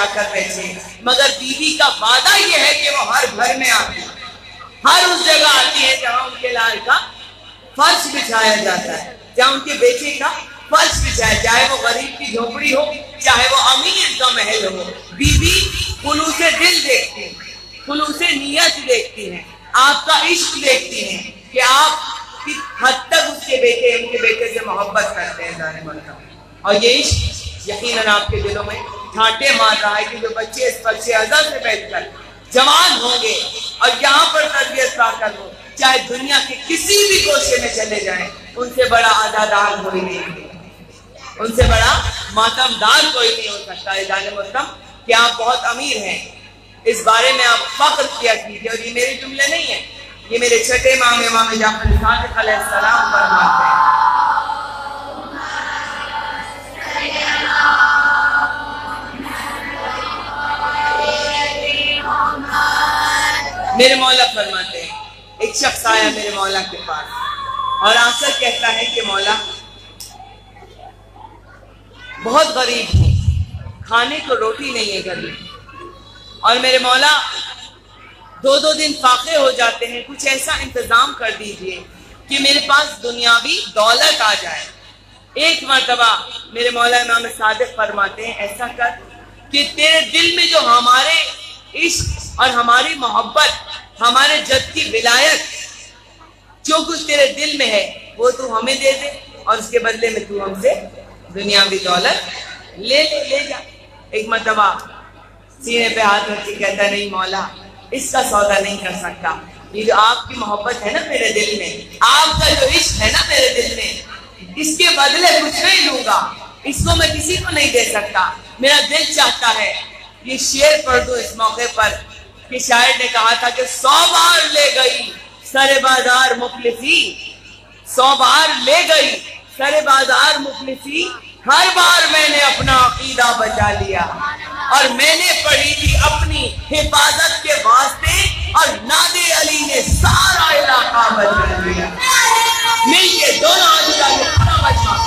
بچا کر بیٹھے، مگر بیوی کا وعدہ یہ ہے کہ وہ ہر گھر میں آتی ہے، ہر اس جگہ آتی ہے جہاں ان کے لال کا فرش بچھایا جاتا ہے، جہاں ان کے بیٹے کا فرش بچھایا، چاہے وہ غریب کی جھونپڑی ہو، چاہے وہ امیر کا محل ہو۔ بیوی خلوص دل دیکھتی ہے، خلوص نیت دیکھتی ہے، آپ کا عشق دیکھتی ہے کہ آپ کس حد تک ان کے بیٹے سے محبت کرتے ہیں جانے مرتبہ۔ اور یہ عشق یقیناً آپ کے دلوں میں ٹھانٹے مار رہا ہے کہ جو بچے اس فرش ازل سے بیٹھ کر جوان ہوں گے اور یہاں پر تربیت پا کر ہو، چاہے دنیا کے کسی بھی گوشے میں چلے جائیں، ان سے بڑا عزادار کوئی نہیں ہے، ان سے بڑا ماتمدار کوئی نہیں ہو سکتا ہے۔ جانے محترم کہ آپ بہت امیر ہیں، اس بارے میں آپ فخر کیا کیجیے، اور یہ میرے جملے نہیں ہیں، یہ میرے چھٹے امام جعفر صادق علیہ السلام فرماتے ہیں۔ میرے مولا فرماتے ہیں، ایک شخص آیا میرے مولا کے پاس اور آ کر کہتا ہے کہ مولا بہت غریب ہوں، کھانے کو روٹی نہیں ہے گھر میں، اور میرے مولا دو دن فاقے ہو جاتے ہیں، کچھ ایسا انتظام کر دیجئے کہ میرے پاس دنیاوی دولت آ جائے۔ ایک مرتبہ میرے مولا امام صادق فرماتے ہیں ایسا کر کہ تیرے دل میں جو ہمارے عشق اور ہماری محبت، ہمارے جد کی ولایت، جو کچھ تیرے دل میں ہے وہ تو ہمیں دے دے، اور اس کے بدلے میں تو ہم سے دنیاوی دولت لے جا۔ ایک مرتبہ سینے پہ ہاتھ رکھ کے کہتا ہے نہیں مولا، اس کا سودا نہیں کر سکتا، یہ جو آپ کی محبت ہے نا میرے دل میں، آپ کا جو عشق ہے نا میرے دل میں، اس کے بدلے کچھ نہیں لوں گا، اس کو میں کسی کو نہیں دے سکتا۔ میرا دل چاہتا ہے یہ شعر پڑھ دوں اس موقع پر کہ شاعر نے کہا تھا کہ 100 بار لے گئی سر بازار مفلسی، 100 بار لے گئی سر بازار مفلسی، ہر بار میں نے اپنا عقیدہ بچا لیا، اور میں نے پڑھی تھی اپنی حفاظت کے واسطے، اور نادے علی نے سارا علاقہ بچا لیا۔ مل کے دونوں علیہ نے پورا بچا۔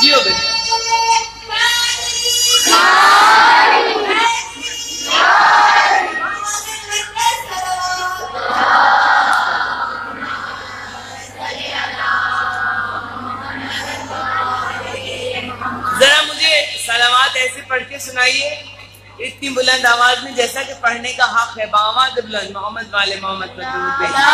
جیو بیٹا ذرا مجھے سلامات ایسے پڑھ کے سنائیے اتنی بلند آواز میں جیسا کہ پڑھنے کا حق ہے، بآواز بلند، محمد والے محمد پر درود بھیجیں۔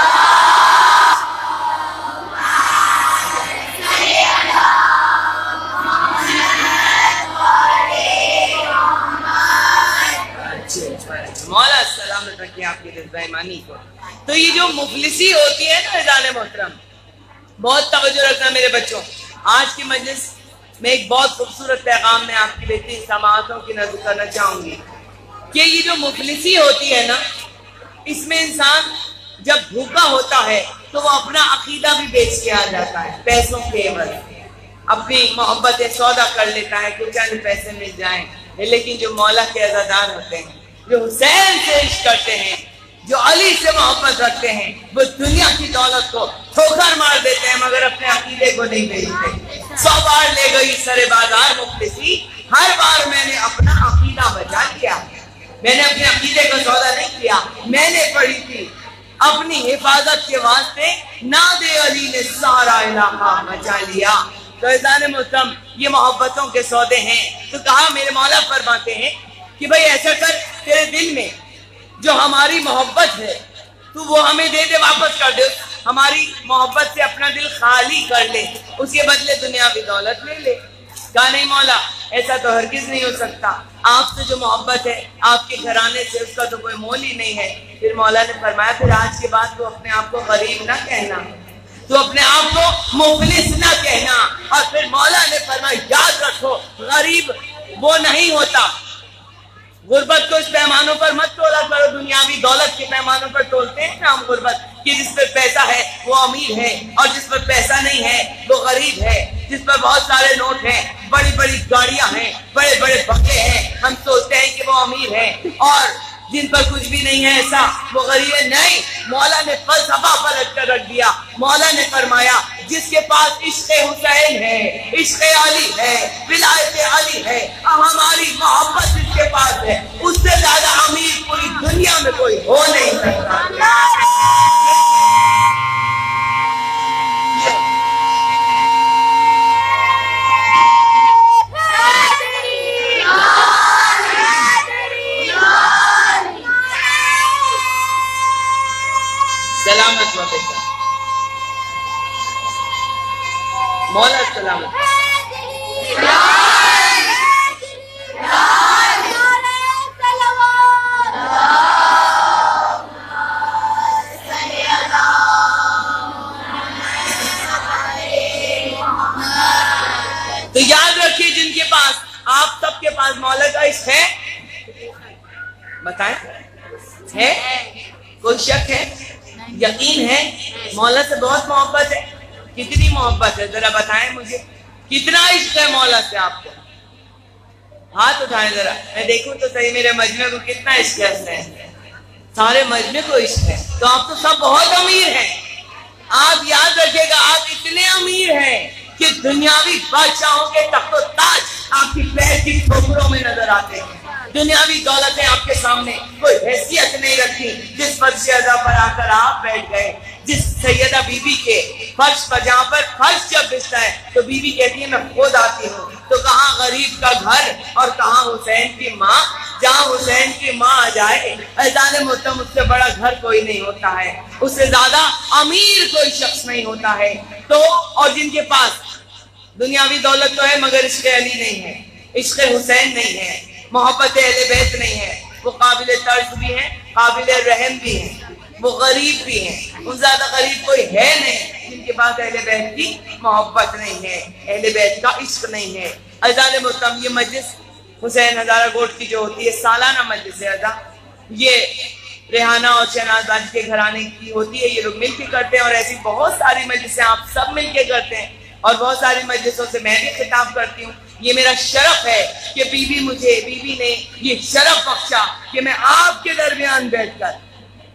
مولا سلامت رکھیں آپ کی رضائمانی کو۔ تو یہ جو مفلسی ہوتی ہے نا عزیزان محترم، بہت توجہ رکھنا میرے بچوں، آج کی مجلس میں ایک بہت خوبصورت پیغام میں آپ کی بیٹی سماعتوں کی نظر کرنا چاہوں گی کہ یہ جو مفلسی ہوتی ہے نا، اس میں انسان جب بھوکا ہوتا ہے تو وہ اپنا عقیدہ بھی بیچ کے آ جاتا ہے، پیسوں کے عوض اپنی محبتیں سودا کر لیتا ہے کہ چند پیسے مل جائیں، لیکن جو مولا کے عزادار ہوتے ہیں، جو حسین سے عشق کرتے ہیں، جو علی سے محبت رکھتے ہیں، وہ دنیا کی دولت کو ٹھوکر مار دیتے ہیں مگر اپنے عقیدے کو نہیں بیچتے۔ 100 بار لے گئی سر بازار مفلسی، ہر بار میں نے اپنا عقیدہ بچا لیا، میں نے اپنے عقیدے کا سودا نہیں کیا، میں نے پڑھی تھی اپنی حفاظت کے واسطے، ناد علی نے سارا علاقہ بچا لیا۔ تو عزیزان محترم یہ محبتوں کے سودے ہیں۔ تو کہا میرے مولا فرماتے ہیں کہ بھئی ایسا کر تیرے دل میں جو ہماری محبت ہے تو وہ ہمیں دے دے، واپس کر دے، ہماری محبت سے اپنا دل خالی کر لے، اس کے بدلے دنیاوی دولت لے لے۔ کہا نہیں مولا ایسا تو ہرگز نہیں ہو سکتا، آپ سے جو محبت ہے آپ کے گھرانے سے اس کا تو کوئی مول ہی نہیں ہے۔ پھر مولا نے فرمایا پھر آج کے بعد تو اپنے آپ کو غریب نہ کہنا، تو اپنے آپ کو مفلس نہ کہنا، اور پھر مولا نے فرمایا یاد رکھو غریب وہ نہیں ہوتا، غربت کو اس پیمانوں پر مت تولا کرو، دنیاوی دولت کے پیمانوں پر تولتے ہیں نا ہم غربت کہ جس پر پیسہ ہے وہ امیر ہے، اور جس پر پیسہ نہیں ہے وہ غریب ہے، جس پر بہت سارے نوٹ ہیں، بڑی بڑی گاڑیاں ہیں، بڑے بڑے بنگلے ہیں، ہم سوچتے ہیں کہ وہ امیر ہے، اور جن پر کچھ بھی نہیں ہے ایسا وہ غریب ہے نہیں. مولا نے فلسفہ پلٹ کر رکھ دیا. مولا نے فرمایا جس کے پاس عشق حسین ہے, عشق علی ہے, ولایت علی ہے, ہماری محبت جس کے پاس ہے, اس سے زیادہ امیر پوری دنیا میں کوئی ہو نہیں سکتا. سلامت ہو بیٹا, مولا سلامت. تو یاد رکھیے جن کے پاس, آپ سب کے پاس مولا کا عشق ہے, بتائیں ہے, کوئی شک ہے, یقین ہے, مولا سے بہت محبت ہے. کتنی محبت ہے ذرا بتائیں مجھے, کتنا عشق ہے مولا سے آپ کو؟ ہاتھ اٹھائیں ذرا, میں دیکھوں تو صحیح میرے مجمع کو کتنا عشق ہے. سارے مجمع کو عشق ہے, تو آپ تو سب بہت امیر ہیں. آپ یاد رکھیے گا آپ اتنے امیر ہیں کہ دنیاوی بادشاہوں کے تخت و تاج آپ کی پیر کی ٹھوکروں میں نظر آتے ہیں. دنیاوی دولتیں آپ کے سامنے کوئی حیثیت نہیں رکھتی جس فرش اعلیٰ پر آ کر آپ بیٹھ گئے. جس سیدہ بی بی کے فرش پر, جہاں پر فرش جب بچتا ہے تو بی بی کہتی ہے میں خود آتی ہوں. تو کہاں غریب کا گھر اور کہاں حسین کی ماں. جہاں حسین کی ماں آ جائے, اذان محترم اس سے بڑا گھر کوئی نہیں ہوتا ہے, اس سے زیادہ امیر کوئی شخص نہیں ہوتا ہے. تو اور جن کے پاس دنیاوی دولت تو ہے مگر عشق علی نہیں ہے, عشق حسین نہیں ہے, محبت اہل بیت نہیں ہے, وہ قابل طرز بھی ہیں, قابل رحم بھی ہیں, وہ غریب بھی ہیں. ان زیادہ غریب کوئی ہے نہیں جن کے پاس اہل بیت کی محبت نہیں ہے, اہل بیت کا عشق نہیں ہے. عزیزان محترم, یہ مجلس حسین ہزارہ گوٹ کی جو ہوتی ہے سالانہ مجلس ہے, یہ ریحانہ اور شہناز باجی کے گھرانے کی ہوتی ہے. یہ لوگ مل کے کرتے ہیں اور ایسی بہت ساری مجلسیں آپ سب مل کے کرتے ہیں, اور بہت ساری مجلسوں سے میں بھی خطاب کرتی ہوں. یہ میرا شرف ہے کہ بی بی نے یہ شرف بخشا کہ میں آپ کے درمیان بیٹھ کر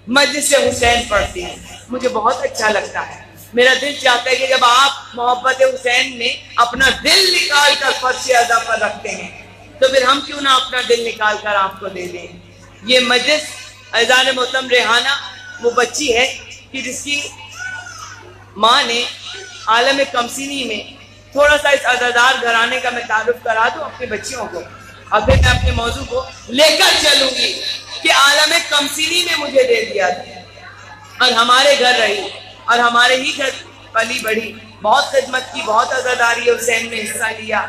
مجلس حسین پڑھتی ہوں. مجھے بہت اچھا لگتا ہے. میرا دل چاہتا ہے کہ جب آپ محبت حسین میں اپنا دل نکال کر فرش اعلیٰ پر رکھتے ہیں تو پھر ہم کیوں نہ اپنا دل نکال کر آپ کو دے دیں. یہ مجلس عزیزان محترم ریحانہ وہ بچی ہے کہ جس کی ماں نے عالم کمسینی میں, تھوڑا سا اس عزادار گھرانے کا میں تعارف کرا دوں اپنی بچیوں کو, اور پھر میں اپنے موضوع کو لے کر چلوں گی کہ عالم کمسینی میں مجھے دے دیا تھا اور ہمارے گھر رہی اور ہمارے ہی گھر پلی بڑھی, بہت خدمت کی, بہت عزاداری حسین میں حصہ لیا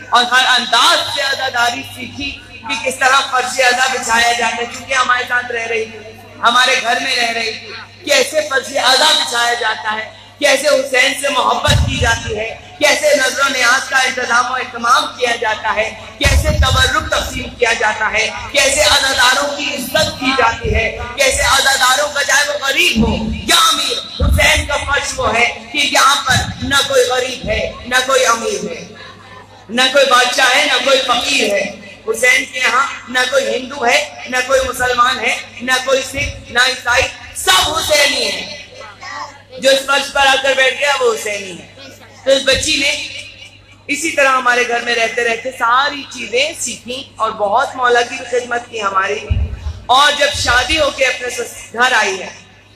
اور ہر انداز سے عزاداری سیکھی کہ کس طرح فرش اعلیٰ بچھایا جاتا ہے. چونکہ ہمارے ساتھ رہ رہی تھی, ہمارے گھر میں رہ رہی تھی, کیسے فرش اعلیٰ بچھایا جاتا ہے, کیسے حسین سے محبت کی جاتی ہے, کیسے نظر و نیاز کا انتظام و اہتمام کیا جاتا ہے, کیسے تبرک تقسیم کیا جاتا ہے, کیسے عزاداروں کی عزت کی جاتی ہے, کیسے عزاداروں کا چاہے وہ غریب ہو یا امیر, حسین کا فرض وہ ہے کہ یہاں پر نہ کوئی غریب ہے نہ کوئی امیر ہے, نہ کوئی بادشاہ ہے نہ کوئی فقیر ہے. حسین کے یہاں نہ کوئی ہندو ہے نہ کوئی مسلمان ہے نہ کوئی سکھ نہ عیسائی, سب حسینی ہیں. جو اس فرش پر آ کر بیٹھ گیا وہ حسینی ہے. تو اس بچی نے اسی طرح ہمارے گھر میں رہتے رہتے ساری چیزیں سیکھیں اور بہت مولا کی خدمت کی ہماری. اور جب شادی ہو کے اپنے گھر آئی ہے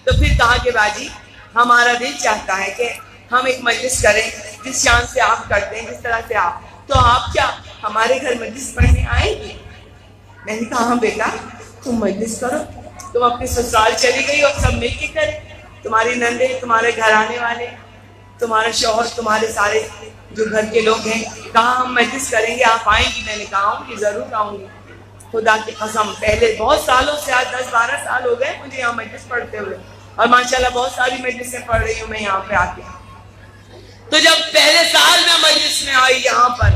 تو پھر کہا کہ باجی ہمارا دل چاہتا ہے کہ ہم ایک مجلس کریں جس شان سے آپ کرتے ہیں, جس طرح سے آپ, تو آپ کیا ہمارے گھر مجلس پڑھنے آئیں گے؟ میں نے کہا ہاں بیٹا تم مجلس کرو, تم اپنے سسرال چلی گئی اور سب مل کے کریں, تمہاری نندے, تمہارے گھر آنے والے, تمہارا شوہر, تمہارے سارے جو گھر کے لوگ ہیں, کہاں ہم مجلس کریں گے, آپ آئیں گی؟ میں نے کہا ہوں کہ ضرور آؤں گی. خدا کی قسم پہلے بہت سالوں سے, آج 10-12 سال ہو گئے مجھے یہاں مجلس پڑھتے ہوئے, اور ماشاءاللہ بہت ساری مجلسیں پڑھ رہی ہوں میں یہاں پہ آ کے. تو جب پہلے سال میں مجلس میں آئی یہاں پر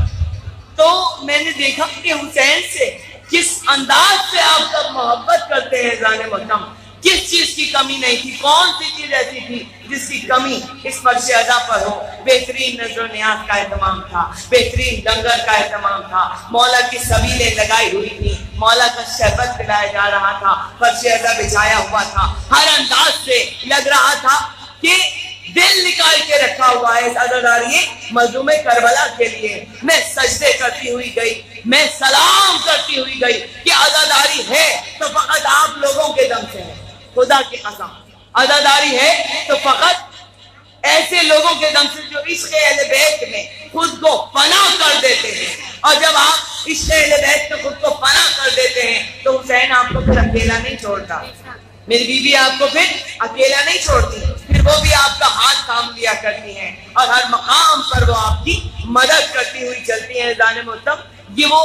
تو میں نے دیکھا کہ حسین سے کس انداز سے آپ سب محبت کرتے ہیں. جانے محترم کس چیز کی کمی نہیں تھی, کون سی چیز ایسی تھی جس کی کمی اس فرش ادا پر ہو. بہترین نظر و نیاز کا اہتمام تھا, بہترین لنگر کا اہتمام تھا, مولا کی سبیلیں لگائی ہوئی تھی, مولا کا شربت پلایا جا رہا تھا، فرش ازا بچھایا ہوا تھا، ہر انداز سے لگ رہا تھا کہ دل نکال کے رکھا ہوا ہے اس عزاداری مظلوم کربلا کے لیے۔ میں سجدے کرتی ہوئی گئی، میں سلام کرتی ہوئی گئی کہ عزاداری ہے تو فقط آپ لوگوں کے دم سے ہے، خدا کی قسم عزاداری ہے تو فقط ایسے لوگوں کے دم سے جو عشق اہل بیت میں خود کو فنا کر دیتے ہیں، اور جب آپ عشق اہل بیت میں خود کو فنا کر دیتے ہیں تو حسین آپ کو پھر اکیلا نہیں چھوڑتا، میری بیوی آپ کو پھر اکیلا نہیں چھوڑتی، پھر وہ بھی آپ کا ہاتھ تھام لیا کرتی ہیں اور ہر مقام پر وہ آپ کی مدد کرتی ہوئی چلتی ہیں۔ جان محترم یہ وہ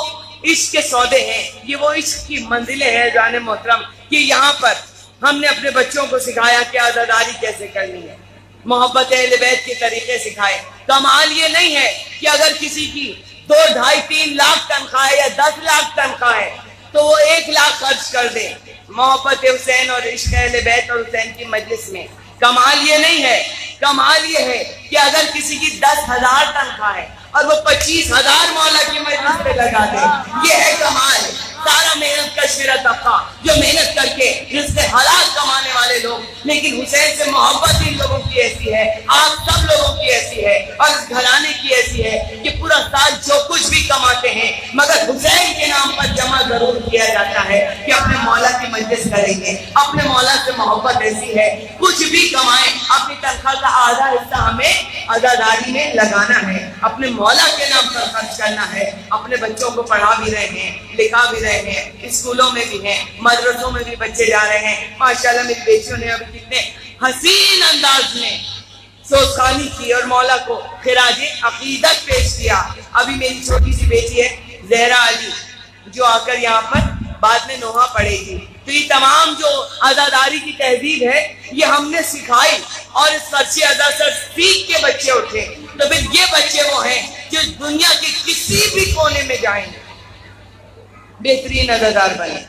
عشق کے سودے ہیں، یہ وہ عشق کی منزلیں ہیں جان محترم، کہ یہاں پر ہم نے اپنے بچوں کو سکھایا کہ عزاداری کیسے کرنی ہے، محبت اہل بیت کے طریقے سکھائے۔ کمال یہ نہیں ہے کہ اگر کسی کی 2, 2.5, 3 لاکھ تنخواہ ہے یا 10 لاکھ تنخواہ ہے تو وہ 1 لاکھ خرچ کر دے محبت حسین اور عشق اہل بیت اور حسین کی مجلس میں۔ کمال یہ نہیں ہے، کمال یہ ہے کہ اگر کسی کی 10,000 تنخواہ ہے اور وہ 25,000 مولا کی مجلس پہ لگا دے، یہ ہے کمال۔ سارا محنت کش میرا طبقہ جو محنت کر کے رزق حلال کمانے والے لوگ، لیکن حسین سے محبت ان لوگوں کی ایسی ہے، آپ سب لوگوں کی ایسی ہے اور اس گھرانے کی ایسی ہے کہ پورا سال جو کچھ بھی کماتے ہیں مگر حسین کے نام پر جمع ضرور کیا جاتا ہے کہ اپنے مولا کی مجلس کریں گے۔ اپنے مولا سے محبت ایسی ہے، کچھ بھی کمائیں اپنی تنخواہ کا آدھا حصہ ہمیں عزاداری میں لگانا ہے، اپنے مولا کے نام پر خرچ کرنا ہے۔ اپنے بچوں کو پڑھا بھی رہے ہیں، لکھا بھی رہے ہیں، اسکولوں میں بھی ہیں، مدرسوں میں بھی بچے جا رہے ہیں۔ ماشاءاللہ میری بیٹیوں نے ابھی کتنے حسین انداز میں سوزخانی کی اور مولا کو خراج عقیدت پیش کیا۔ ابھی میری چھوٹی سی بیٹی ہے زہرا علی جو آ کر یہاں پر بعد میں نوحہ پڑھے گی۔ تو یہ تمام جو عزاداری کی تہذیب ہے یہ ہم نے سکھائی اور اس فرش ازا سے سیکھ کے بچے اٹھے، تو پھر یہ بچے وہ ہیں جو دنیا کے کسی بھی کونے میں جائیں گے بہترین عزادار بنے۔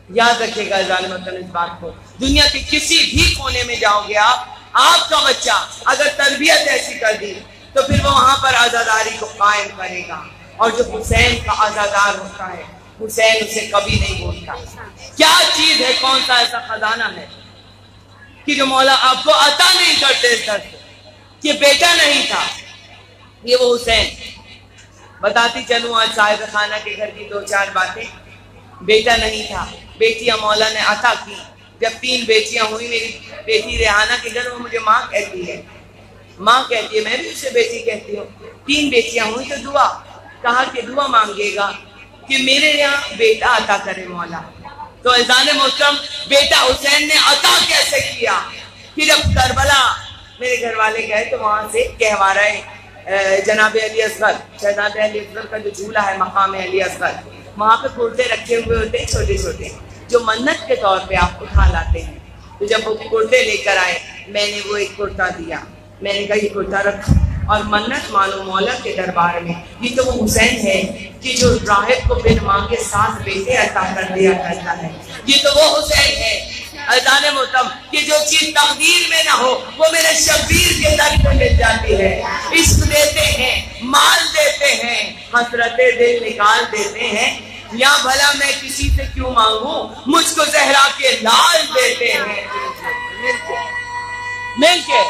یاد رکھے گا ظالم اس بات کو، دنیا کے کسی بھی کونے میں جاؤ گے آپ کا بچہ اگر تربیت ایسی کر دی تو پھر وہ وہاں پر عزاداری کو قائم کرے گا، اور جو حسین کا عزادار ہوتا ہے حسین اسے کبھی نہیں بھولتا۔ کیا چیز ہے، کون سا ایسا خزانہ ہے کہ جو مولا آپ کو عطا نہیں کرتے اس طرح سے کہ بیٹا نہیں تھا، یہ وہ حسین۔ بتاتی چلوں آج صاحب خانہ کے گھر کی 2-4 باتیں۔ بیٹا نہیں تھا، بیٹیاں مولا نے عطا کی۔ جب 3 بیٹیاں ہوئی، میری بیٹی ریحانہ کے گھر، وہ مجھے ماں کہتی ہے، ماں کہتی ہے، میں بھی اسے بیٹی کہتی ہوں۔ 3 بیٹیاں ہوئی تو دعا کہا کہ دعا مانگے گا کہ میرے یہاں بیٹا عطا کرے مولا۔ تو اذان محترم بیٹا حسین نے عطا کیسے کیا کہ جب کربلا میرے گھر والے گئے تو وہاں سے گہوارہ جناب علی اصغر، شہزادہ علی اصغر کا جو جھولا ہے مقام علی اصغر، وہاں پہ کرتے رکھے ہوئے ہوتے ہیں چھوٹے چھوٹے جو منت کے طور پہ آپ اٹھا لاتے ہیں۔ تو جب وہ کرتے لے کر آئے میں نے وہ ایک کرتا دیا، میں نے کہا یہ کرتا رکھو اور منت مانو مولا کے دربار میں۔ یہ تو وہ حسین ہے کہ جو راہب کو بن مانگے 7 بیٹے عطا کر دیا کرتا ہے۔ یہ تو وہ حسین ہے اذان محترم کہ جو چیز تقدیر میں نہ ہو وہ میرے شبیر کے در پہ مل جاتی ہے۔ عشق دیتے ہیں، مال دیتے ہیں، حسرت دل نکال دیتے ہیں، یا بھلا میں کسی سے کیوں مانگوں، مجھ کو زہرا کے لال دیتے ہیں۔ مل کے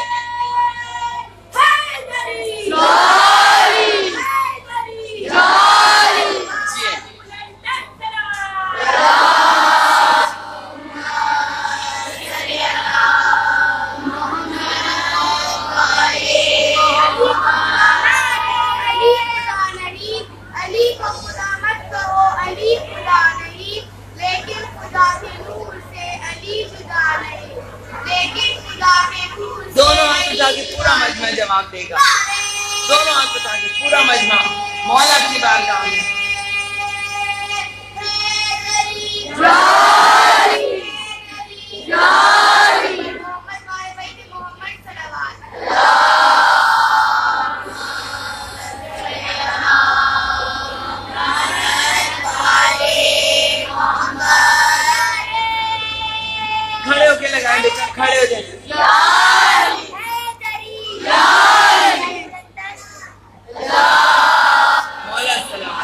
دونوں ہاتھ اٹھا کے پورا مجمع جواب دے گا، دونوں ہاتھ اٹھا کے پورا مجمع مولا کی بارگاہ میں۔ کھڑے ہو کے لگائیں بیٹا، کھڑے ہو جائیں۔ مولا سلام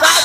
7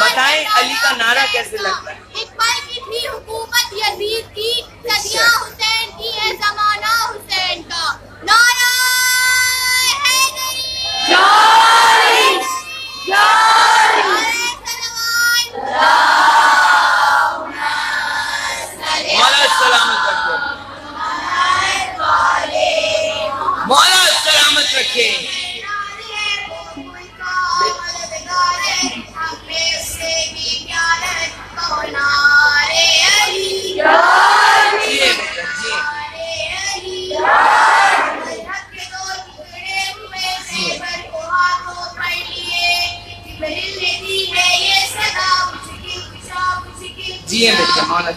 بتائیں علی کا نعرہ کیسے لگتا ہے؟ ایک پل کی تھی حکومت یزید کی، صدیاں حسین کی ہے زمانہ حسین کا، نعرہ حیدری جاری جاری مولا سلامت رکھے، مولا سلامت رکھے. جی ہیں بیٹا مولا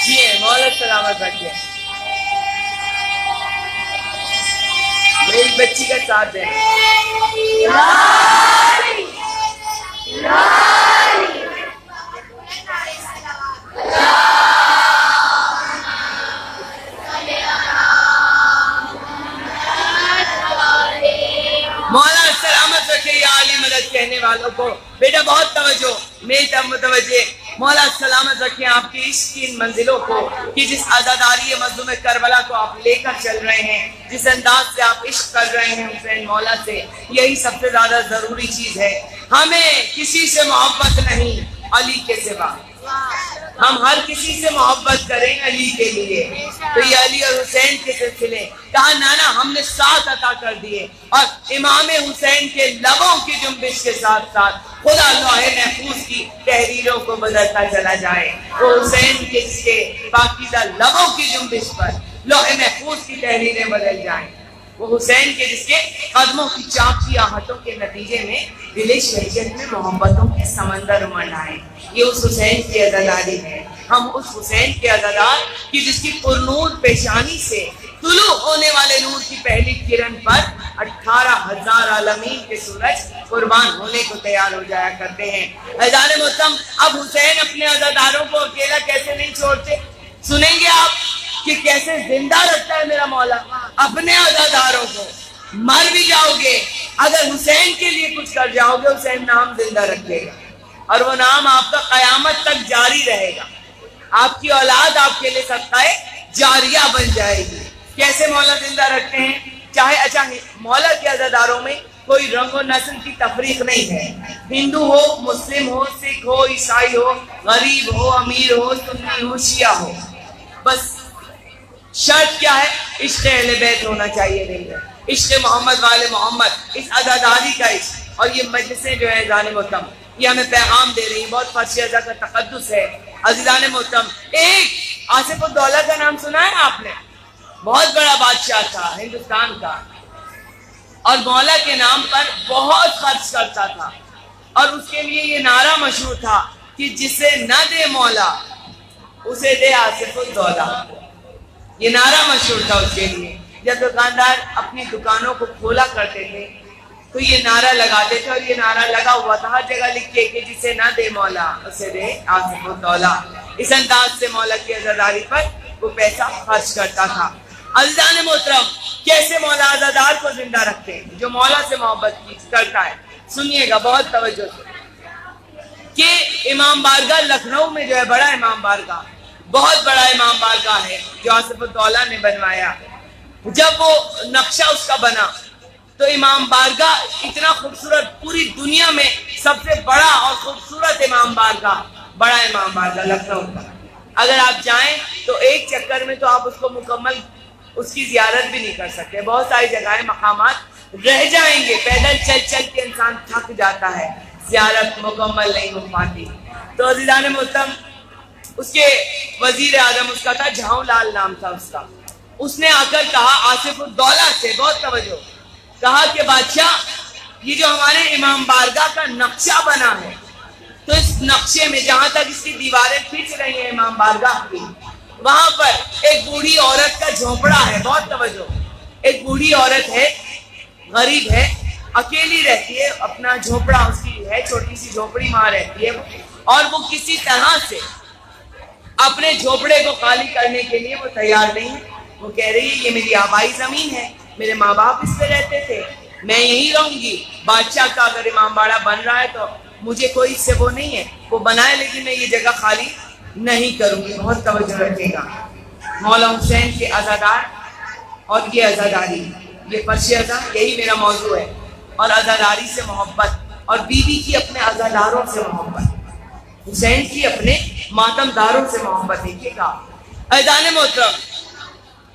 جی ہیں مولا سلامت رکھے. میری بچی کا ساتھ دیں. مولا سلامت رکھے یا علی مدد کہنے والوں کو. بیٹا بہت توجہ، میری طرف متوجہ. مولا سلامت رکھیں آپ کی عشق کی ان منزلوں کو کہ جس عزاداری مظلوم کربلا کو آپ لے کر چل رہے ہیں، جس انداز سے آپ عشق کر رہے ہیں حسین مولا سے، یہی سب سے زیادہ ضروری چیز ہے. ہمیں کسی سے محبت نہیں علی کے سوا. ہم ہر کسی سے محبت کریں علی کے لیے. تو یہ علی اور حسین کے سلسلے کہا نانا ہم نے ساتھ عطا کر دیے، اور امام حسین کے لبوں کی جنبش کے ساتھ ساتھ خدا لوح محفوظ کی تحریروں کو بدلتا چلا جائے. وہ حسین کے پاکیزہ لبوں کی جنبش پر لوح محفوظ کی تحریریں بدل جائیں. وہ حسین کے جس کے قدموں کی چاکی آہٹوں کے نتیجے میں دل شہیت میں محبتوں کے سمندر امڑ آئے. یہ اس حسین کی عزاداری ہے. ہم اس حسین کے عزادار کی جس کی پرنور پیشانی سے طلوع ہونے والے نور کی پہلی کرن پر 18,000 عالمین کے سورج قربان ہونے کو تیار ہو جایا کرتے ہیں. عزیزان محترم، اب حسین اپنے عزاداروں کو اکیلا کیسے نہیں چھوڑتے. سنیں گے آپ کہ کیسے زندہ رکھتا ہے میرا مولا اپنے عزاداروں کو. مر بھی جاؤ گے، اگر حسین کے لیے کچھ کر جاؤ گے حسین نام زندہ رکھے گا، اور وہ نام آپ کا قیامت تک جاری رہے گا. آپ کی اولاد آپ کے لیے صدقہ جاریہ بن جائے گی. کیسے مولا زندہ رکھتے ہیں؟ چاہے مولا کے عزاداروں میں کوئی رنگ و نسل کی تفریق نہیں ہے. ہندو ہو، مسلم ہو، سکھ ہو، عیسائی ہو، غریب ہو، امیر ہو، سنی ہو، شیعہ ہو، بس شرط کیا ہے؟ عشق اہل بیت ہونا چاہیے. نہیں ہے عشق محمد والے محمد، اس عزاداری کا عشق. اور یہ مجلسیں جو ہے عزیزان محترم یہ ہمیں پیغام دے رہی ہیں. بہت فرش ازا کا تقدس ہے عزیزان محترم. ایک آصف الدولہ کا نام سنا ہے آپ نے؟ بہت بڑا بادشاہ تھا ہندوستان کا، اور مولا کے نام پر بہت خرچ کرتا تھا، اور اس کے لیے یہ نعرہ مشہور تھا کہ جسے نہ دے مولا اسے دے آصف الدولہ. یہ نعرہ مشہور تھا اس کے لیے. جب دکاندار اپنی دکانوں کو کھولا کرتے تھے تو یہ نعرہ لگاتے تھے، اور یہ نعرہ لگا ہوا تھا ہر جگہ لکھے کہ جسے نہ دے مولا اسے دے آصف الدولہ. اس انداز سے مولا کی عزاداری پر وہ پیسہ خرچ کرتا تھا. عزیزان محترم، کیسے مولا عزادار کو زندہ رکھتے ہیں جو مولا سے محبت کرتا ہے؟ سنیے گا بہت توجہ سے کہ امام بارگاہ لکھنؤ میں جو ہے بڑا امام بارگاہ، بہت بڑا امام بارگاہ ہے جو آصف الدولہ نے بنوایا. جب وہ نقشہ اس کا بنا تو امام بارگاہ اتنا خوبصورت، پوری دنیا میں سب سے بڑا اور خوبصورت امام بارگاہ، بڑا امام بارگاہ لکھنؤ کا. اگر آپ جائیں تو ایک چکر میں تو آپ اس کو مکمل اس کی زیارت بھی نہیں کر سکتے. بہت ساری جگہیں مقامات رہ جائیں گے، پیدل چل چل کے انسان تھک جاتا ہے، زیارت مکمل نہیں ہو پاتی. تو عزیزان محترم، اس کے وزیر اعظم اس کا تھا جھاؤ لال نام تھا اس کا. اس نے آ کر کہا آصف الدولہ سے، بہت توجہ، کہا کہ بادشاہ یہ جو ہمارے امام بارگاہ کا نقشہ بنا ہے تو اس نقشے میں جہاں تک اس کی دیواریں کھینچ رہی ہیں امام بارگاہ کی، وہاں پر ایک بوڑھی عورت کا جھونپڑا ہے. بہت توجہ، ایک بوڑھی عورت ہے، غریب ہے، اکیلی رہتی ہے، اپنا جھونپڑا اس کی ہے، چھوٹی سی جھونپڑی وہاں رہتی ہے. اور وہ کسی طرح سے اپنے جھوپڑے کو خالی کرنے کے لیے وہ تیار نہیں ہے. وہ کہہ رہی ہے یہ میری آبائی زمین ہے, میرے ماں باپ اس پہ رہتے تھے, میں یہی رہوں گی. بادشاہ کا اگر امام باڑہ بن رہا ہے تو مجھے کوئی اس سے وہ نہیں ہے, وہ بنائے, لیکن میں یہ جگہ خالی نہیں کروں گی. بہت توجہ رکھے گا. مولا حسین کے عزادار اور یہ عزاداری, یہ فرش عزا, یہی میرا موضوع ہے. اور عزاداری سے محبت, اور بیوی کی اپنے عزاداروں سے محبت, حسین کی اپنے ماتم داروں سے محبت. دیکھیے گا عزیزان محترم,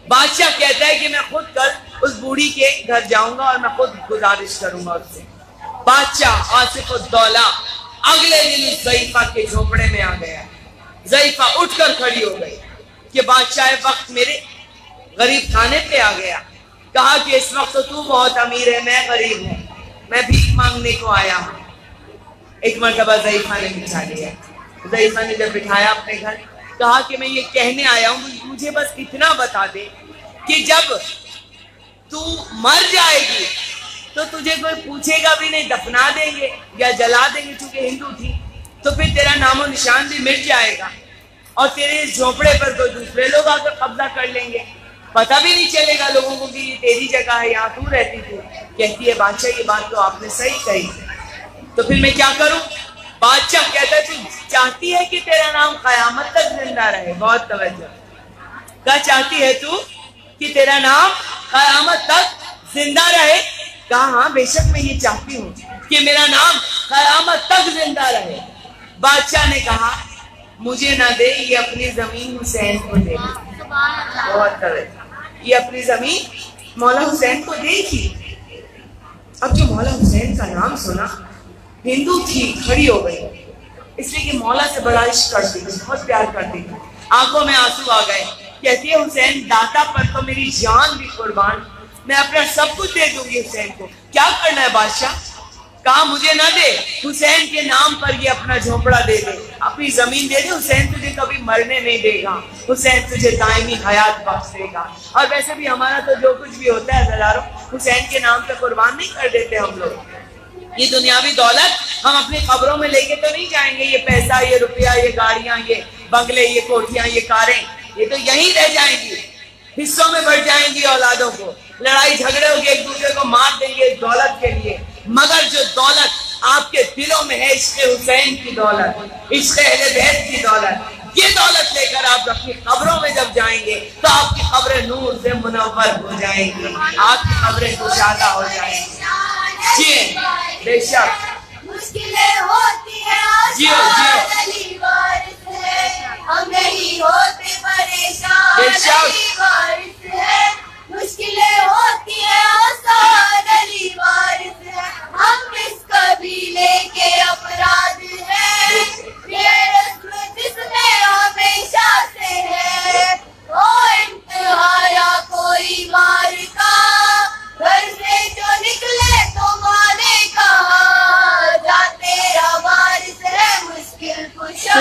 بادشاہ کہتا ہے کہ میں خود کل اس بوڑھی کے گھر جاؤں گا اور میں خود گزارش کروں گا اس سے. بادشاہ آصف الدولہ اگلے دن اس ضعیفہ کے جھوپڑے میں آ گیا. ضعیفہ اٹھ کر کھڑی ہو گئی کہ بادشاہ وقت میرے غریب خانے پہ آ گیا. کہا کہ اس وقت تو بہت امیر ہے, میں غریب ہوں, میں بھیک مانگنے کو آیا ہوں. ایک مرتبہ ضعیفہ نے بٹھا لیا. ضعیفہ نے جب بٹھایا اپنے گھر, کہا کہ میں یہ کہنے آیا ہوں, مجھے بس اتنا بتا دے کہ جب تو مر جائے گی تو تجھے کوئی پوچھے گا بھی نہیں, دفنا دیں گے یا جلا دیں گے, چونکہ ہندو تھی, تو پھر تیرا نام و نشان بھی مٹ جائے گا اور تیرے اس جھوپڑے پر کوئی دوسرے لوگ آ کر قبضہ کر لیں گے, پتہ بھی نہیں چلے گا لوگوں کو کہ یہ تیری جگہ ہے, یہاں تو رہتی تھی. کہتی ہے بادشاہ یہ بات تو آپ نے صحیح کہی, تو پھر میں کیا کروں؟ بادشاہ کہتا ہے تو چاہتی ہے کہ تیرا نام قیامت تک زندہ رہے. بہت توجہ. کیا چاہتی ہے تو کہ تیرا نام قیامت تک زندہ رہے؟ کہا ہاں بے شک میں یہ چاہتی ہوں کہ میرا نام قیامت تک زندہ رہے. بادشاہ نے کہا مجھے نہ دے, یہ اپنی زمین حسین کو دے. بہت توجہ. یہ اپنی زمین مولا حسین کو دے گی. اب جو مولا حسین کا نام سنا, ہندو تھی, کھڑی ہو گئی, اس لیے کہ مولا سے بڑا عشق کرتی تھی, بہت پیار کرتی تھی. آنکھوں میں آنسو آ گئے. کہتی ہے حسین داتا پر تو میری جان بھی قربان, میں اپنا سب کچھ دے دوں گی حسین کو. کیا کرنا ہے بادشاہ؟ کہا مجھے نہ دے, حسین کے نام پر یہ اپنا جھونپڑا دے دے, اپنی زمین دے دے. حسین تجھے کبھی مرنے نہیں دے گا, حسین تجھے دائمی حیات بخش دے گا. اور ویسے بھی ہمارا تو جو کچھ بھی ہوتا ہے ہزاروں حسین کے نام پہ قربان نہیں کر دیتے ہم لوگ. یہ دنیاوی دولت ہم اپنی قبروں میں لے کے تو نہیں جائیں گے. یہ پیسہ, یہ روپیہ, یہ گاڑیاں, یہ بنگلے, یہ کوٹھیاں, یہ کاریں, یہ تو یہیں رہ جائیں گی, حصوں میں بڑھ جائیں گی. اولادوں کو لڑائی جھگڑے ہوگی, ایک دوسرے کو مار دیں گے اس دولت کے لیے. مگر جو دولت آپ کے دلوں میں ہے, عشق حسین کی دولت, عشق اہل بیت کی دولت, یہ دولت لے کر آپ اپنی قبروں میں جب جائیں گے تو آپ کی قبریں نور سے منور ہو جائیں گی, آپ کی قبریں کشادہ ہو جائیں گی. جی بے شک مشکلیں ہوتی ہیں, جیو علی وارث ہے, ہم نہیں ہوتے پریشان, بے شک علی وارث ہے. مشکلیں ہوتی ہیں, آسان علی وارث ہے, ہم اس قبیلے کے افراد ہیں. یہ رسم جس میں ہمیشہ سے ہے, وہ انتہا یا کوئی مارکا, گھر سے جو نکلے تو ماں نے کہا جا تیرا وارث ہے مشکل کشا,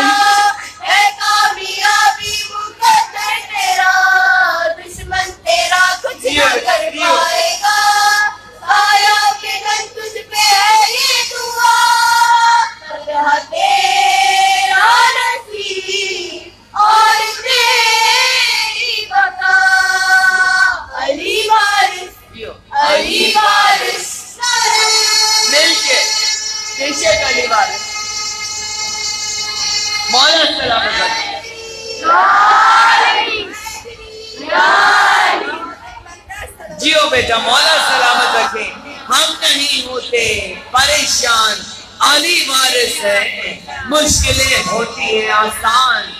ہے کامیابی مقدر تیرا, دشمن تیرا کچھ نہ کر پائے گا. آیا کہ گن تجھ پہ ہے یہ دعا, رہا تیرا نصیب اور تیری بقا. علی وارث, علی وارث, مل کے پیشے کا علی وارث. مولا سلامت. جیو بیٹا, مولا سلامت رکھے. ہم نہیں ہوتے پریشان, علی وارث ہے, مشکلیں ہوتی ہیں آسان.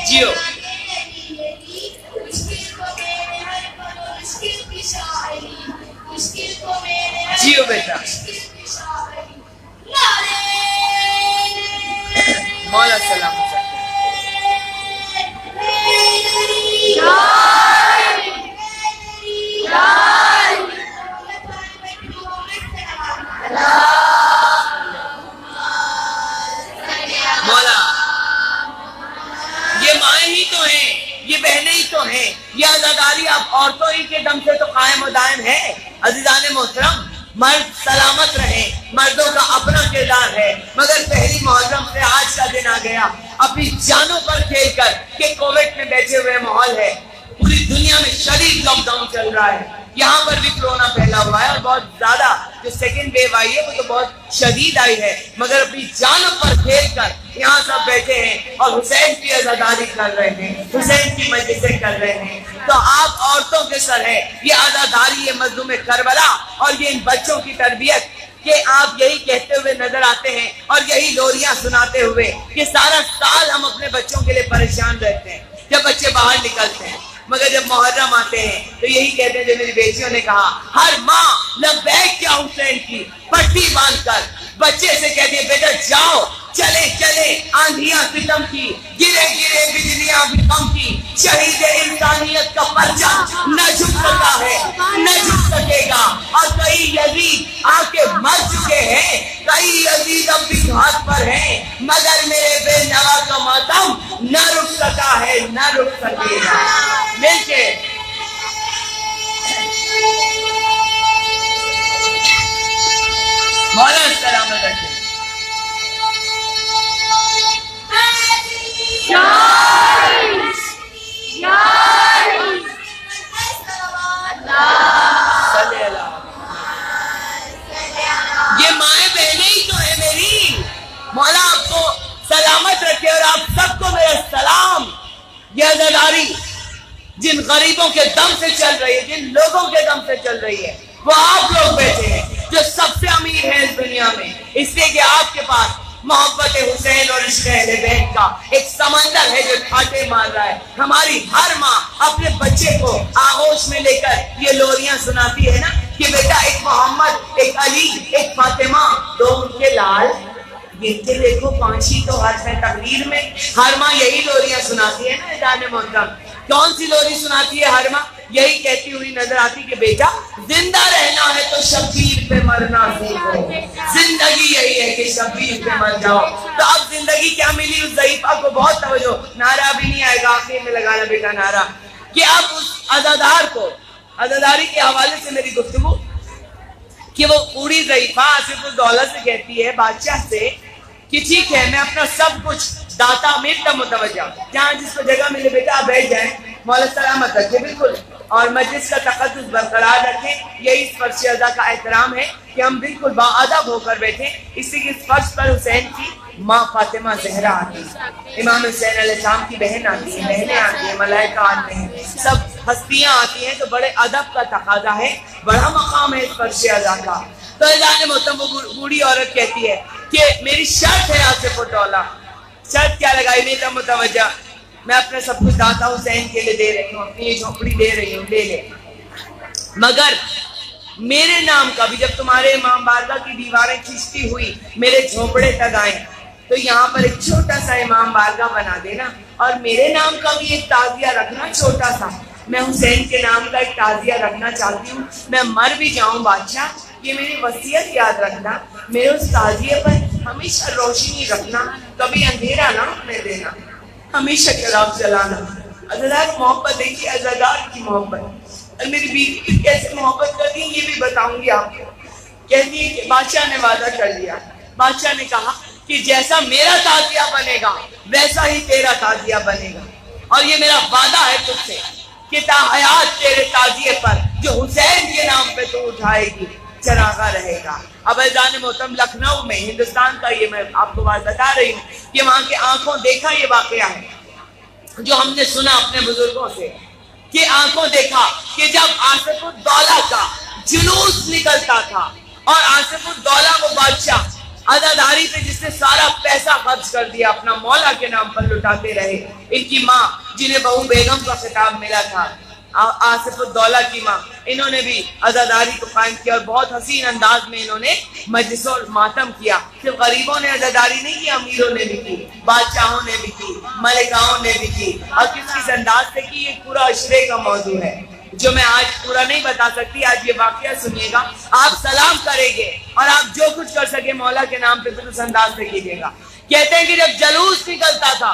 جیو جیو بیٹا. مولا سلامت رکھے. مولا یہ مائیں ہی تو ہیں, یہ بہنیں ہی تو ہیں, یہ عزاداری آپ عورتوں ہی کے دم سے تو قائم و دائم ہے. عزیزان محترم, مرد سلامت رہے، مردوں کا اپنا کردار ہے، مگر پہلی محرم سے آج کا دن آ گیا، اپنی جانوں پر کھیل کر کہ کووڈ میں بیٹھے ہوئے ماحول ہے، پوری دنیا میں شدید لاک ڈاؤن چل رہا ہے، یہاں پر بھی کورونا پھیلا ہوا ہے اور بہت زیادہ جو سیکنڈ ویو آئی ہے وہ تو بہت شدید آئی ہے، مگر اپنی جانوں پر کھیل کر یہاں سب بیٹھے ہیں اور حسین کی عزاداری کر رہے ہیں، حسین کی مجلسیں کر رہے ہیں۔ تو آپ عورتوں کے سر ہے یہ عزاداری، یہ مظلوم کربلا اور یہ ان بچوں کی تربیت کہ آپ یہی کہتے ہوئے نظر آتے ہیں اور یہی لوریاں سناتے ہوئے کہ سارا سال ہم اپنے بچوں کے لیے پریشان رہتے ہیں جب بچے باہر نکلتے ہیں، مگر جب محرم آتے ہیں تو یہی کہتے ہیں جو میری بیٹیوں نے کہا، ہر ماں لبیک کیا حسین کی پٹی باندھ کر بچے سے کہتی ہے بیٹا جاؤ، چلے چلے آندھیاں ستم کی، گرے گرے بجلیاں بھی غم کی، شہید انسانیت کا پرچم نہ جھک سکا ہے نہ جھک سکے گا، اور کئی یزید آ کے مر چکے ہیں، کئی یزید اب بھی ہاتھ پر ہیں، مگر میرے بے نوا کا ماتم نہ رک سکا ہے نہ رک سکے گا۔ مل کے مولانا سلامت رکھے۔ یہ مائیں بہنیں ہی تو ہے میری، مولا آپ کو سلامت رکھے اور آپ سب کو میرا سلام۔ یہ عزاداری جن غریبوں کے دم سے چل رہی ہے، جن لوگوں کے دم سے چل رہی ہے، وہ آپ لوگ بیٹھے ہیں جو سب سے امیر ہیں اس دنیا میں، اس لیے کہ آپ کے پاس محبت حسین اور عشق اہل بیت کا ایک سمندر ہے جو ٹھاٹے مار رہا ہے۔ ہماری ہر ماں اپنے بچے کو آغوش میں لے کر یہ لوریاں سناتی ہے نا کہ بیٹا ایک محمد، ایک علی، ایک فاطمہ، دو ان کے لال، گنتے دیکھو پانچی تو حرف ہے تقریر میں۔ ہر ماں یہی لوریاں سناتی ہے نا اذان محترم۔ کون سی لوری سناتی ہے ہر ماں؟ یہی کہتی ہوئی نظر آتی کہ بیٹا زندہ رہنا ہے تو شبیر پہ مرنا سیکھو، زندگی یہی ہے کہ شبیر پہ مر جاؤ۔ تو اب زندگی کیا ملی اس ضعیفہ کو؟ بہت توجہ، نعرہ بھی نہیں آئے گا، آخر میں لگانا بیٹا نعرہ، کہ اب اس عزادار کو، عزاداری کے حوالے سے میری گفتگو کہ وہ پوری ضعیفہ آصف الدولہ سے کہتی ہے بادشاہ سے کہ ٹھیک ہے میں اپنا سب کچھ داتا میرا متوجہ، جہاں جس کو جگہ ملے بیٹا آپ بیٹھ جائیں، مولا سلامت رکھے بالکل، اور مجلس کا تقدس برقرار رکھیں۔ یہی اس فرش اعضا کا احترام ہے کہ ہم بالکل باادب ہو کر بیٹھیں، اس لیے کہ اس فرش پر حسین کی ماں فاطمہ زہرا آتی ہے، امام حسین علیہ السلام کی بہن آتی ہے، بہنیں آتی ہیں، ملائکہ آتے ہیں، سب ہستیاں آتی ہیں، تو بڑے ادب کا تقاضا ہے، بڑا مقام ہے اس فرش اعضا کا۔ تو اذان محترم وہ بوڑھی عورت کہتی ہے کہ میری شرط ہے آصف الدولہ، شرط کیا لگائی؟ میرا متوجہ، میں اپنے سب کچھ داتا حسین کے لیے دے رہی ہوں، اپنی یہ جھوپڑی دے رہی ہوں، لے لے، مگر میرے نام کا بھی جب تمہارے امام بارگاہ کی دیواریں کھنچتی ہوئی میرے جھوپڑے تک آئیں تو یہاں پر ایک چھوٹا سا امام بارگاہ بنا دینا، اور میرے نام کا بھی ایک تعزیہ رکھنا چھوٹا سا، میں حسین کے نام کا ایک تعزیہ رکھنا چاہتی ہوں، میں مر بھی جاؤں بادشاہ، یہ میری وصیت یاد رکھنا، میرے اس تعزیے پر ہمیشہ روشنی رکھنا، کبھی اندھیرا نہ ہونے دینا، ہمیشہ چراغ جلانا۔ عزادار محبت دیکھیے، عزادار کی محبت، اور میری بیوی کیسے محبت کرتی ہے یہ بھی بتاؤں گی آپ کو۔ کہتی ہے کہ بادشاہ نے وعدہ کر لیا، بادشاہ نے کہا کہ جیسا میرا تعزیہ بنے گا ویسا ہی تیرا تعزیہ بنے گا، اور یہ میرا وعدہ ہے تجھ سے کہ تا حیات تیرے تعزیے پر جو حسین کے نام پہ تو اٹھائے گی چراغا رہے گا۔ اب اذان محترم لکھنؤ میں، ہندوستان کا یہ میں آپ کو بات بتا رہی ہوں کہ وہاں کے آنکھوں دیکھا یہ واقعہ ہے جو ہم نے سنا اپنے بزرگوں سے، کہ آنکھوں دیکھا کہ جب آصف الدولہ کا جلوس نکلتا تھا اور آصف الدولہ وہ بادشاہ عزاداری پہ جس نے سارا پیسہ خرچ کر دیا اپنا مولا کے نام پر لٹاتے رہے، ان کی ماں جنہیں بہو بیگم کا خطاب ملا تھا، آصف الدولہ کی ماں، انہوں نے بھی عزاداری کو قائم کیا اور بہت حسین انداز میں انہوں نے مجلس اور ماتم کیا۔ صرف غریبوں نے عزاداری نہیں کی، امیروں نے بھی کی، بادشاہوں نے بھی کی، ملکاؤں نے بھی کی، اور کس انداز سے کی، یہ پورا عشرے کا موضوع ہے جو میں آج پورا نہیں بتا سکتی۔ آج یہ واقعہ سنیے گا، آپ سلام کریں گے اور آپ جو کچھ کر سکے مولا کے نام پہ پھر اس انداز سے کیجیے گا۔ کہتے ہیں کہ جب جلوس نکلتا تھا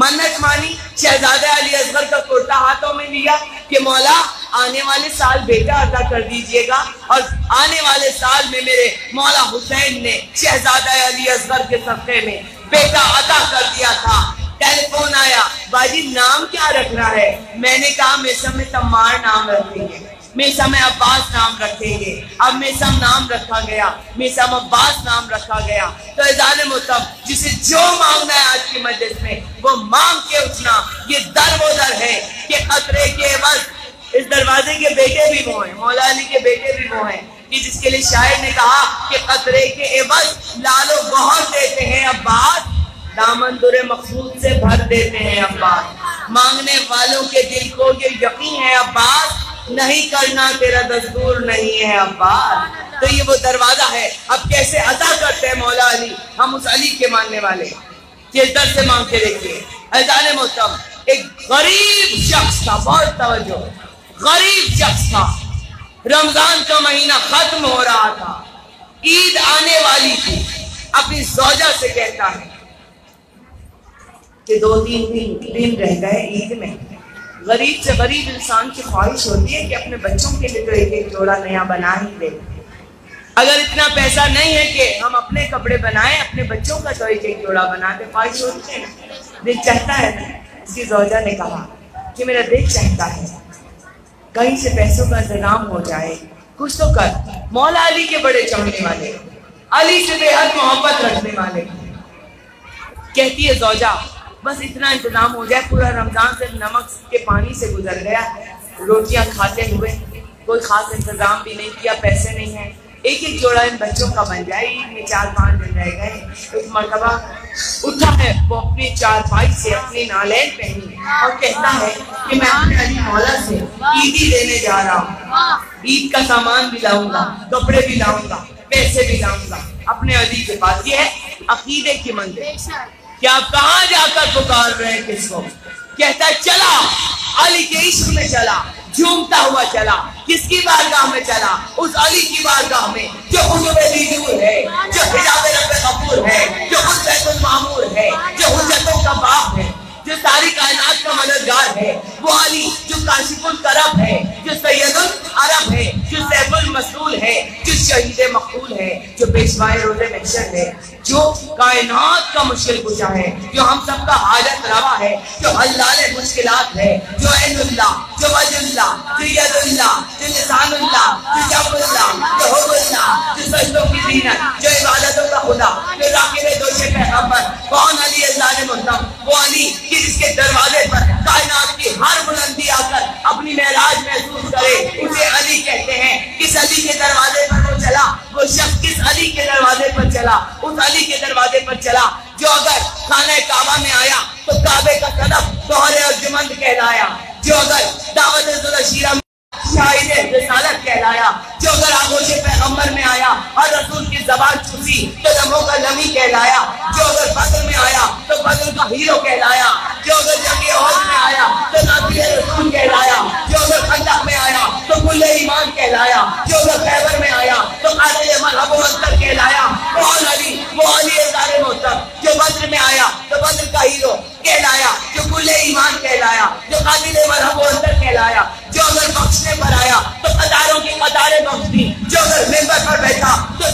منت مانی, شہزادہ علی اصغر کا کرتا ہاتھوں میں لیا کہ مولا آنے والے سال بیٹا عطا کر دیجئے گا, اور آنے والے سال میں میرے مولا حسین نے شہزادہ علی اصغر کے صدقے میں بیٹا عطا کر دیا تھا. ٹیلی فون آیا, باجی نام کیا رکھنا ہے؟ میں نے کہا میسم میں تمار نام رکھیں گے, میسم میں عباس نام رکھیں گے. اب میسم نام رکھا گیا, میسم عباس نام رکھا گیا. تو اذان محترم جسے جو مانگنا ہے آج کی مجلس میں وہ مانگ کے اٹھنا. یہ در و در ہے کہ قطرے کے عوض, اس دروازے کے بیٹے بھی وہ ہیں, مولا علی کے بیٹے بھی وہ ہیں کہ جس کے لیے شاعر نے کہا کہ قطرے کے عوض لال و گوہر دیتے ہیں عباس, دامن در مقصود سے بھر دیتے ہیں عباس. مانگنے والوں کے دل کو یہ یقین ہے عباس, نہیں کرنا تیرا دستور نہیں ہے عباس. تو یہ وہ دروازہ ہے. اب کیسے عطا کرتے ہیں مولا علی, ہم اس علی کے ماننے والے کس در سے مانگ کے دیکھیے. اذان محترم ایک غریب شخص تھا, بہت توجہ, غریب شخص تھا. رمضان کا مہینہ ختم ہو رہا تھا, عید آنے والی تھی. اپنی زوجہ سے کہتا ہے کہ 2-3 دن رہ گئے عید میں. غریب سے غریب انسان کی خواہش ہوتی ہے کہ اپنے بچوں کے لیے تو ایک جوڑا نیا بنا ہی دے. اگر اتنا پیسہ نہیں ہے کہ ہم اپنے کپڑے بنائیں, اپنے بچوں کا تو ایک جوڑا بنا دے, خواہش ہوتی ہے, دل چاہتا ہے. اس کی زوجہ نے کہا کہ میرا دل چاہتا ہے کہیں سے پیسوں کا انتظام ہو جائے, کچھ تو کر. مولا علی کے بڑے چاہنے والے, علی سے بے حد محبت رکھنے والے. کہتی ہے زوجہ بس اتنا انتظام ہو جائے, پورا رمضان صرف نمک کے پانی سے گزر گیا, روٹیاں کھاتے ہوئے, کوئی خاص انتظام بھی نہیں کیا, پیسے نہیں ہیں, ایک جوڑا ان بچوں کا بن جائے. عید میں 4-5 دن رہ گئے. ایک مرتبہ اٹھا ہے وہ اپنی چارپائی سے اپنی نالین پہنی اور کہتا ہے کہ میں اپنے علی مولا سے عیدی لینے جا رہا ہوں, عید کا سامان بھی لاؤں گا, کپڑے بھی لاؤں گا, پیسے بھی لاؤں گا اپنے علی کے پاس. یہ ہے عقیدے کی منزل کہ آپ کہاں جا کر پکار رہے ہیں کس کو. کہتا ہے چلا علی کے عشق میں چلا, جھومتا ہوا چلا. کس کی بارگاہ میں چلا؟ اس علی کی بارگاہ میں جو حجب دیدور ہے, جو حجاب رب غفور ہے, جو خود بیت المعمور ہے, جو حجتوں کا باپ ہے, جو ساری کائنات کا مددگار ہے. وہ علی جو کاشف الکرب ہے, جو سید العرب ہے, جو سیف المسلول ہے, جو شہید مقبول ہے, جو پیشوائے روز محشر ہے, جو کائنات کا مشکل کشا ہے, جو ہم سب کا حاجت روا ہے, جو حلال مشکلات ہے, جو عین اللہ, جو وجہ اللہ, جو ید اللہ, جو لسان اللہ, جو جب اللہ, جو حب اللہ, جو سجدوں کی زینت, جو عبادتوں کا خدا, جو راکب دوش پیغمبر. کون علی اللہ محترم؟ وہ علی کہ جس کے دروازے پر کائنات کی ہر بلندی آ کر اپنی معراج محسوس کرے, اسے علی کہتے ہیں. کس علی کے دروازے پر وہ چلا, وہ شخص کس علی کے دروازے پر چلا, اس علی کے دروازے پر چلا جو اگر خانہ کعبہ میں آیا تو کعبے کا صدف دوہرے اور جمند کہلایا, جو اگر دعوت ذوالشیرہ میں شاہد رسالت کہلایا, جو اگر آغوش پیغمبر میں آیا اور رسول کی زبان چوسی تو لمحوں کا لمحی کہلایا, جو اگر بدر میں آیا تو بدر کا ہیرو کہلایا, جو اگر جنگ احد میں آیا تو نبی رسول کہلایا, جو اگر خندق میں آیا تو کل ایمان کہلایا, جو اگر خیبر میں آیا تو قاتل مرحب و انصر کہلایا. کون علی؟ وہ علی ازار محترم جو بدر میں آیا تو بدر کا ہیرو کہلایا, جو کل ایمان کہلایا, جو قاتل مرحب و انصر کہلایا, جو اگر بخشنے پر آیا تو قطاروں کی قطاریں بخش دی, جو اگر ممبر پر بیٹھا تو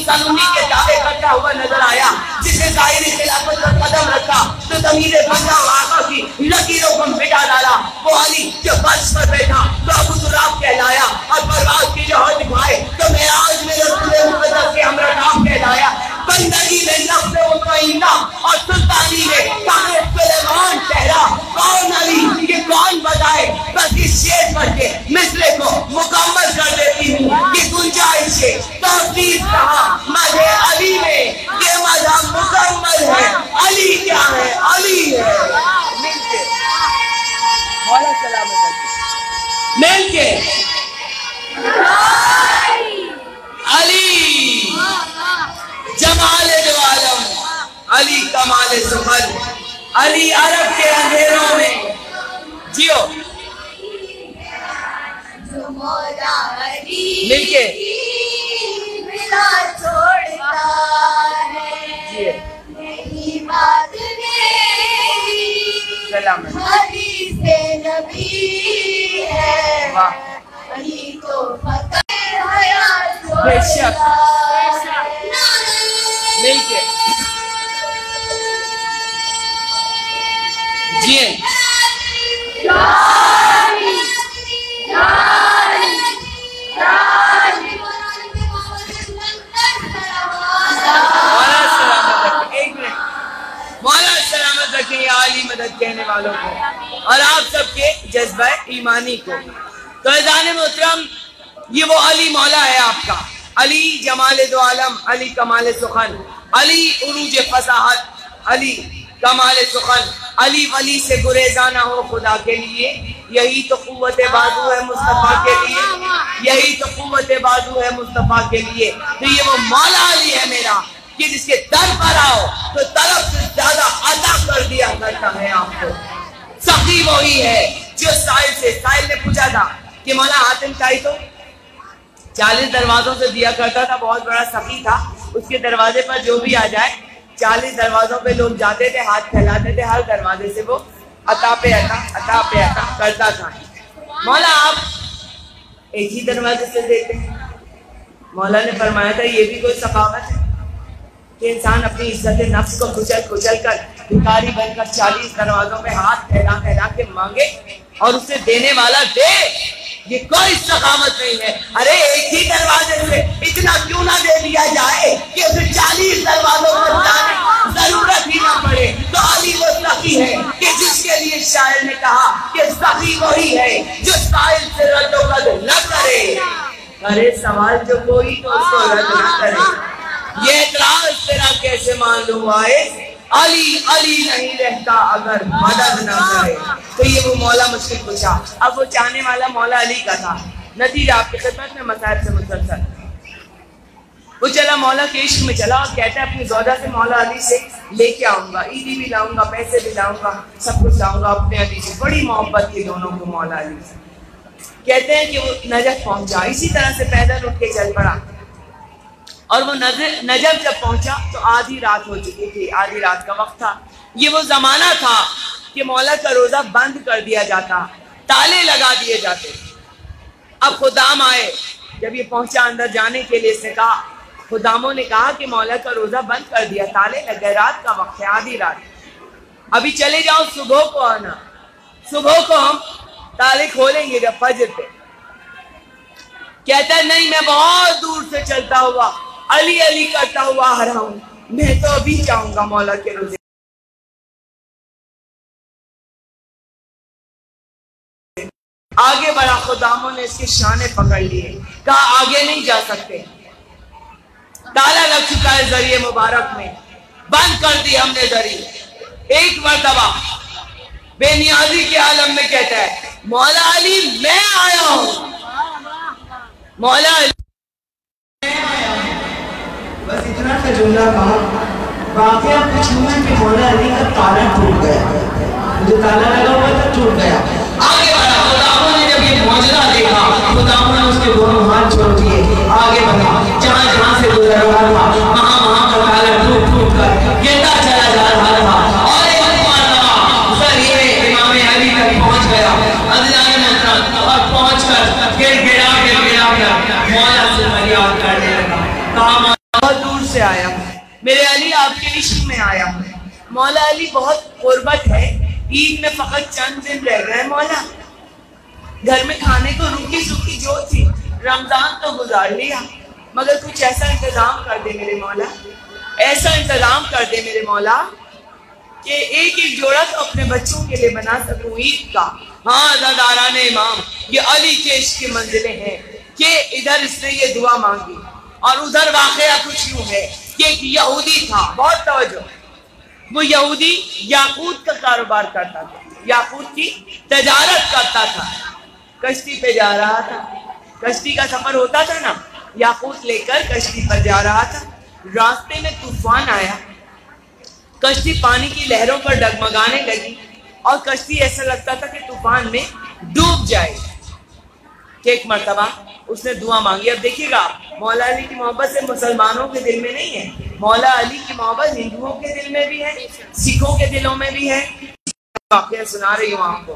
سلونی کے دعوے کرتا ہوا نظر آیا, جس نے ظاہری خلافت پر قدم رکھا تو ضمیر بندہ و آقا کی لکیروں کو مٹا ڈالا. وہ علی جو فرش پر بیٹھا تو ابو تراب کہلایا, اور پرواز کی جو حد دکھائے تو معراج میں رسول مقدس کے ہمراہ کہلایا. بندگی میں نفس مطمئنہ اور سلطانی میں کانے سلیمان ٹھہرا. کون علی؟ یہ کون بتائے؟ بس اس شعر پڑھ کے مثلے کو مکمل کر دیتی ہوں کہ گنجائش توفیق کہا مجھے علی میں, یہ مذہب مکمل ہے. علی کیا ہے؟ علی ہے. مل کے مولا سلامت مل کے علی جمال دو عالم, علی کمال سخن, علی عرب کے اندھیروں میں جیو. مل کے چھوڑتا ہے, نہیں بات علی ہے، علی تو فقیر حیات جو بے شک نعرہ مل کے جی مولا سلامت رکھیں یا علی مدد کہنے والوں کو اور آپ سب کے جذبہ ایمانی کو. تو اذان محترم یہ وہ علی مولا ہے آپ کا، علی جمال دو عالم، علی کمال سخن، علی عروج فصاحت، علی کمال سخن، علی ولی سے گریزانہ ہو خدا کے لیے. یہی تو قوت بازو ہے مصطفیٰ کے لیے، یہی تو قوت بازو ہے مصطفیٰ کے لیے. تو یہ وہ مولا علی ہے میرا کہ جس کے در پر آؤ تو طلب سے زیادہ عطا کر دیا کرتا ہے آپ کو. سخی وہی ہے جو سائل نے پوچھا تھا کہ مولا حاتم تائی تو 40 دروازوں سے دیا کرتا تھا، بہت بڑا سخی تھا، اس کے دروازے پر جو بھی آ جائے 40 دروازوں پہ لوگ جاتے تھے، ہاتھ پھیلاتے تھے، ہر دروازے سے وہ عطا پہ عطا کرتا تھا. مولا آپ ایک ہی دروازے سے دیتے ہیں. مولا نے فرمایا تھا یہ بھی کوئی سخاوت ہے کہ انسان اپنی عزت نفس کو کچل کر بھکاری بن کر 40 دروازوں پہ ہاتھ پھیلا کے مانگے اور اسے دینے والا دے. یہ کوئی سخاوت نہیں ہے. ارے ایک ہی دروازے سے اتنا کیوں نہ دے دیا جائے کہ اسے 40 دروازوں پر جانے ضرورت ہی نہ پڑے. تو علی وہ سخی ہے کہ جس کے لیے شاعر نے کہا کہ سخی وہی ہے جو سائل سے رد و قد نہ کرے، کرے سوال جو کوئی تو اس کو رد نہ کرے. یہ اعتراض تیرا کیسے معلوم آئے، علی علی نہیں رہتا اگر مدد نہ کرے. تو یہ وہ مولا مشکل پوچھا. اب وہ چاہنے والا مولا علی کا تھا. نتیجہ آپ کی خدمت میں مسائل سے مسلسل وہ چلا مولا کے عشق میں چلا اور کہتا ہے اپنی زوجہ سے مولا علی سے لے کے آؤں گا، عیدی بھی لاؤں گا، پیسے بھی لاؤں گا، سب کچھ لاؤں گا اپنے علی سے. بڑی محبت کی دونوں کو مولا علی سے. کہتے ہیں کہ وہ نجف پہنچا، اسی طرح سے پیدل اٹھ کے چل پڑا اور وہ نجف جب پہنچا تو آدھی رات ہو چکی تھی، آدھی رات کا وقت تھا. یہ وہ زمانہ تھا کہ مولا کا روزہ بند کر دیا جاتا، تالے لگا دیے جاتے. اب خدام آئے، جب یہ پہنچا اندر جانے کے لیے اس نے کہا، خداموں نے کہا کہ مولا کا روزہ بند کر دیا، تالے لگے، رات کا وقت ہے، آدھی رات، ابھی چلے جاؤ، صبح کو آنا، صبح کو ہم تالے کھولیں گے جب فجر پہ. کہتا ہے نہیں، میں بہت دور سے چلتا ہوا علی علی کرتا ہوا آ رہا ہوں، میں تو ابھی جاؤں گا مولا کے روزے. آگے بڑھا، خداموں نے اس کے شانے پکڑ لیے، کہا آگے نہیں جا سکتے، تالا لگ چکا ہے ذریعے مبارک میں، بند کر دی ہم نے ذریعے. ایک مرتبہ بے نیازی کے عالم میں کہتا ہے مولا علی میں آیا ہوں، مولا علی بس اتنا کا جملہ کہا. واقعہ کچھ ہوا کہ مولا علی کا تالا ٹوٹ گیا، جو تالا لگا ہوا تھا ٹوٹ گیا. آگے بڑھا، خداموں نے جب یہ معجزہ دیکھا، خداموں نے اس کے دونوں ہاتھ چھوڑ دیے، آگے بڑھا، جہاں جہاں سے گزر رہا تھا وہاں وہاں کا تالا ٹوٹ ٹوٹ کر گرتا چلا جا رہا تھا. اور ایک مرتبہ ذریعے امام علی تک پہنچ گیا، عزیزان محترم، اور پہنچ کر گر گرا کر مولا سے فریاد کرنے لگا. کہا بہت دور سے آیا ہوں، میرے علی آپ کے عشق میں آیا ہوں. مولا علی بہت قربت ہے، عید میں فقط چند دن رہ گئے مولا، گھر میں کھانے کو روکی سوکھی جو تھی، رمضان تو گزار لیا، مگر کچھ ایسا انتظام کر دے میرے مولا، ایسا انتظام کر دے میرے مولا کہ ایک ایک جوڑا تو اپنے بچوں کے لیے بنا سکوں عید کا. ہاں عزاداران امام، یہ علی کے عشق کی منزلیں ہیں کہ ادھر اس نے یہ دعا مانگی اور ادھر واقعہ کچھ یوں ہے کہ ایک یہودی تھا، بہت توجہ، وہ یہودی یاقوت کا کاروبار کرتا تھا، یاقوت کی تجارت کرتا تھا. کشتی پہ جا رہا تھا، کشتی کا سفر ہوتا تھا نا، یاقوت لے کر کشتی پر جا رہا تھا. راستے میں طوفان آیا، کشتی پانی کی لہروں پر ڈگمگانے لگی اور کشتی ایسا لگتا تھا کہ طوفان میں ڈوب جائے. کہ ایک مرتبہ اس نے دعا مانگی. اب دیکھیے گا، مولا علی کی محبت سے مسلمانوں کے دل میں نہیں ہے، مولا علی کی محبت ہندوؤں کے دل میں بھی ہے، سکھوں کے دلوں میں بھی ہے. واقعہ سنا رہی ہوں آپ کو.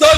2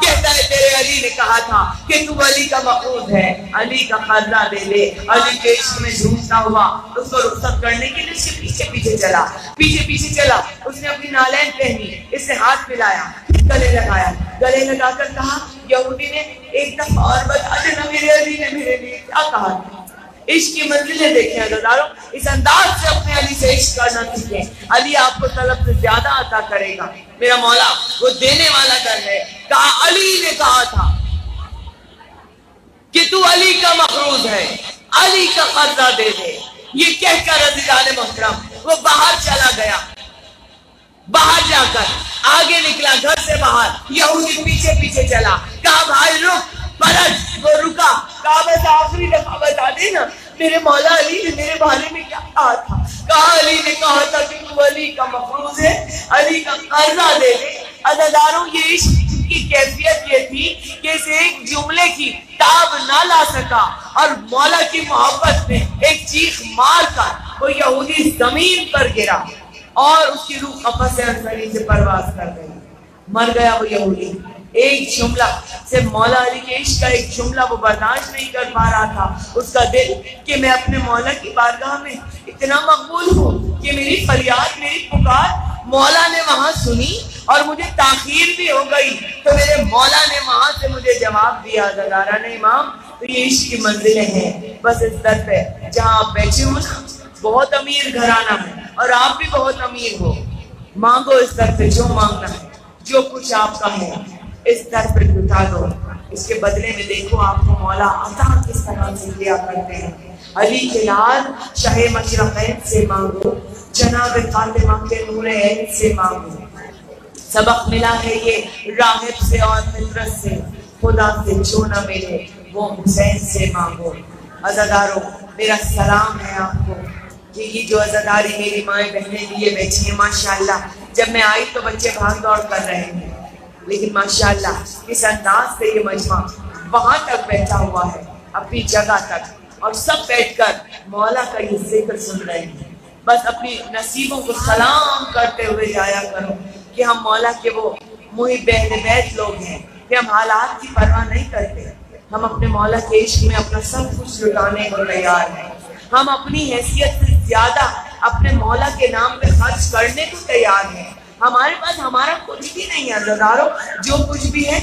کہتا ہے تیرے علی نے کہا تھا کہ تو علی کا مقصود ہے، علی کا قرضہ دے لے۔ علی کے عشق میں جھومتا ہوا اس کو رخصت کرنے کے لیے اس کے پیچھے پیچھے چلا، پیچھے پیچھے چلا۔ اس نے اپنی نالین پہنی، اس نے ہاتھ ملایا، گلے لگایا، گلے لگا کر کہا، یہودی نے ایک دفعہ اور بتا دینا میرے علی نے میرے لیے کیا کہا تھا۔ عشق کی منزلیں دیکھیں عزیزارو، اس انداز سے اپنے علی سے عشق کرنا سیکھیں۔ علی آپ کو طلب سے زیادہ عطا کرے گا۔ میرا مولا وہ دینے والا در ہے۔ کہا علی نے کہا تھا کہ تو علی کا مقروض ہے، علی کا قرضہ دے دے۔ یہ کہہ کر عزیزان محترم وہ باہر چلا گیا۔ باہر جا کر آگے نکلا گھر سے باہر، یہودی پیچھے پیچھے چلا۔ کہا بھائی رک، پلٹ۔ وہ رکا، کہا بس آخری دفعہ بتا دینا میرے مولا علی نے میرے بارے میں کیا کہا تھا۔ کہا علی نے کہا تھا کہ تو علی کا مقروض ہے، علی کا قرضہ دے دے۔ عزیزانو یہ عشق کی کیفیت یہ تھی کہ اسے ایک جملے کی تاب نہ لا سکا اور مولا کی محبت میں ایک چیخ مار کر وہ یہودی زمین پر گرا اور اس کی روح قفس انصری سے پرواز کر گئی، مر گیا وہ یہودی۔ ایک جملہ سے مولا علی کے عشق کا ایک جملہ وہ برداشت نہیں کر پا رہا تھا، اس کا دل، کہ میں اپنے مولا کی بارگاہ میں اتنا مقبول ہوں کہ میری فریاد، میری پکار مولا نے وہاں سنی اور مجھے تاخیر بھی ہو گئی تو میرے مولا نے وہاں سے مجھے جواب دیا۔ زدارہ نے امام، تو یہ عشق کی منزلیں ہیں۔ بس اس در پہ جہاں آپ بیٹھے ہو نا، بہت امیر گھرانہ ہے اور آپ بھی بہت امیر ہو، مانگو اس در پہ جو مانگنا ہے، جو کچھ آپ کا ہے اس در پہ لٹا دو۔ اس کے بدلے میں دیکھو آپ کو مولا عطا کس طرح سے کیا کرتے ہیں۔ علی کے لال شاہ مشرقین سے مانگو، جناب فاطمہ کے نور عین سے مانگو۔ سبق ملا ہے یہ راہب سے اور مدرس سے، خدا سے جو نہ ملے وہ حسین سے مانگو۔ عزادارو میرا سلام ہے آپ کو کہ یہ جو عزاداری میری مائیں بہنیں لیے بیٹھی ہیں، ماشاءاللہ جب میں آئی تو بچے بھاگ دوڑ کر رہے ہیں، لیکن ماشاءاللہ اس انداز سے یہ مجمع وہاں تک بیٹھا ہوا ہے، اپنی جگہ تک، اور سب بیٹھ کر مولا کا یہ ذکر سن رہے ہیں۔ بس اپنی نصیبوں کو سلام کرتے ہوئے جایا کرو کہ ہم مولا کے وہ محب اہل بیت لوگ ہیں کہ ہم حالات کی پرواہ نہیں کرتے، ہم اپنے مولا کے عشق میں اپنا سب کچھ لٹانے کو تیار ہیں، ہم اپنی حیثیت سے زیادہ اپنے مولا کے نام پہ خرچ کرنے کو تیار ہیں۔ ہمارے پاس ہمارا کچھ بھی نہیں ہے عزادارو، جو کچھ بھی ہے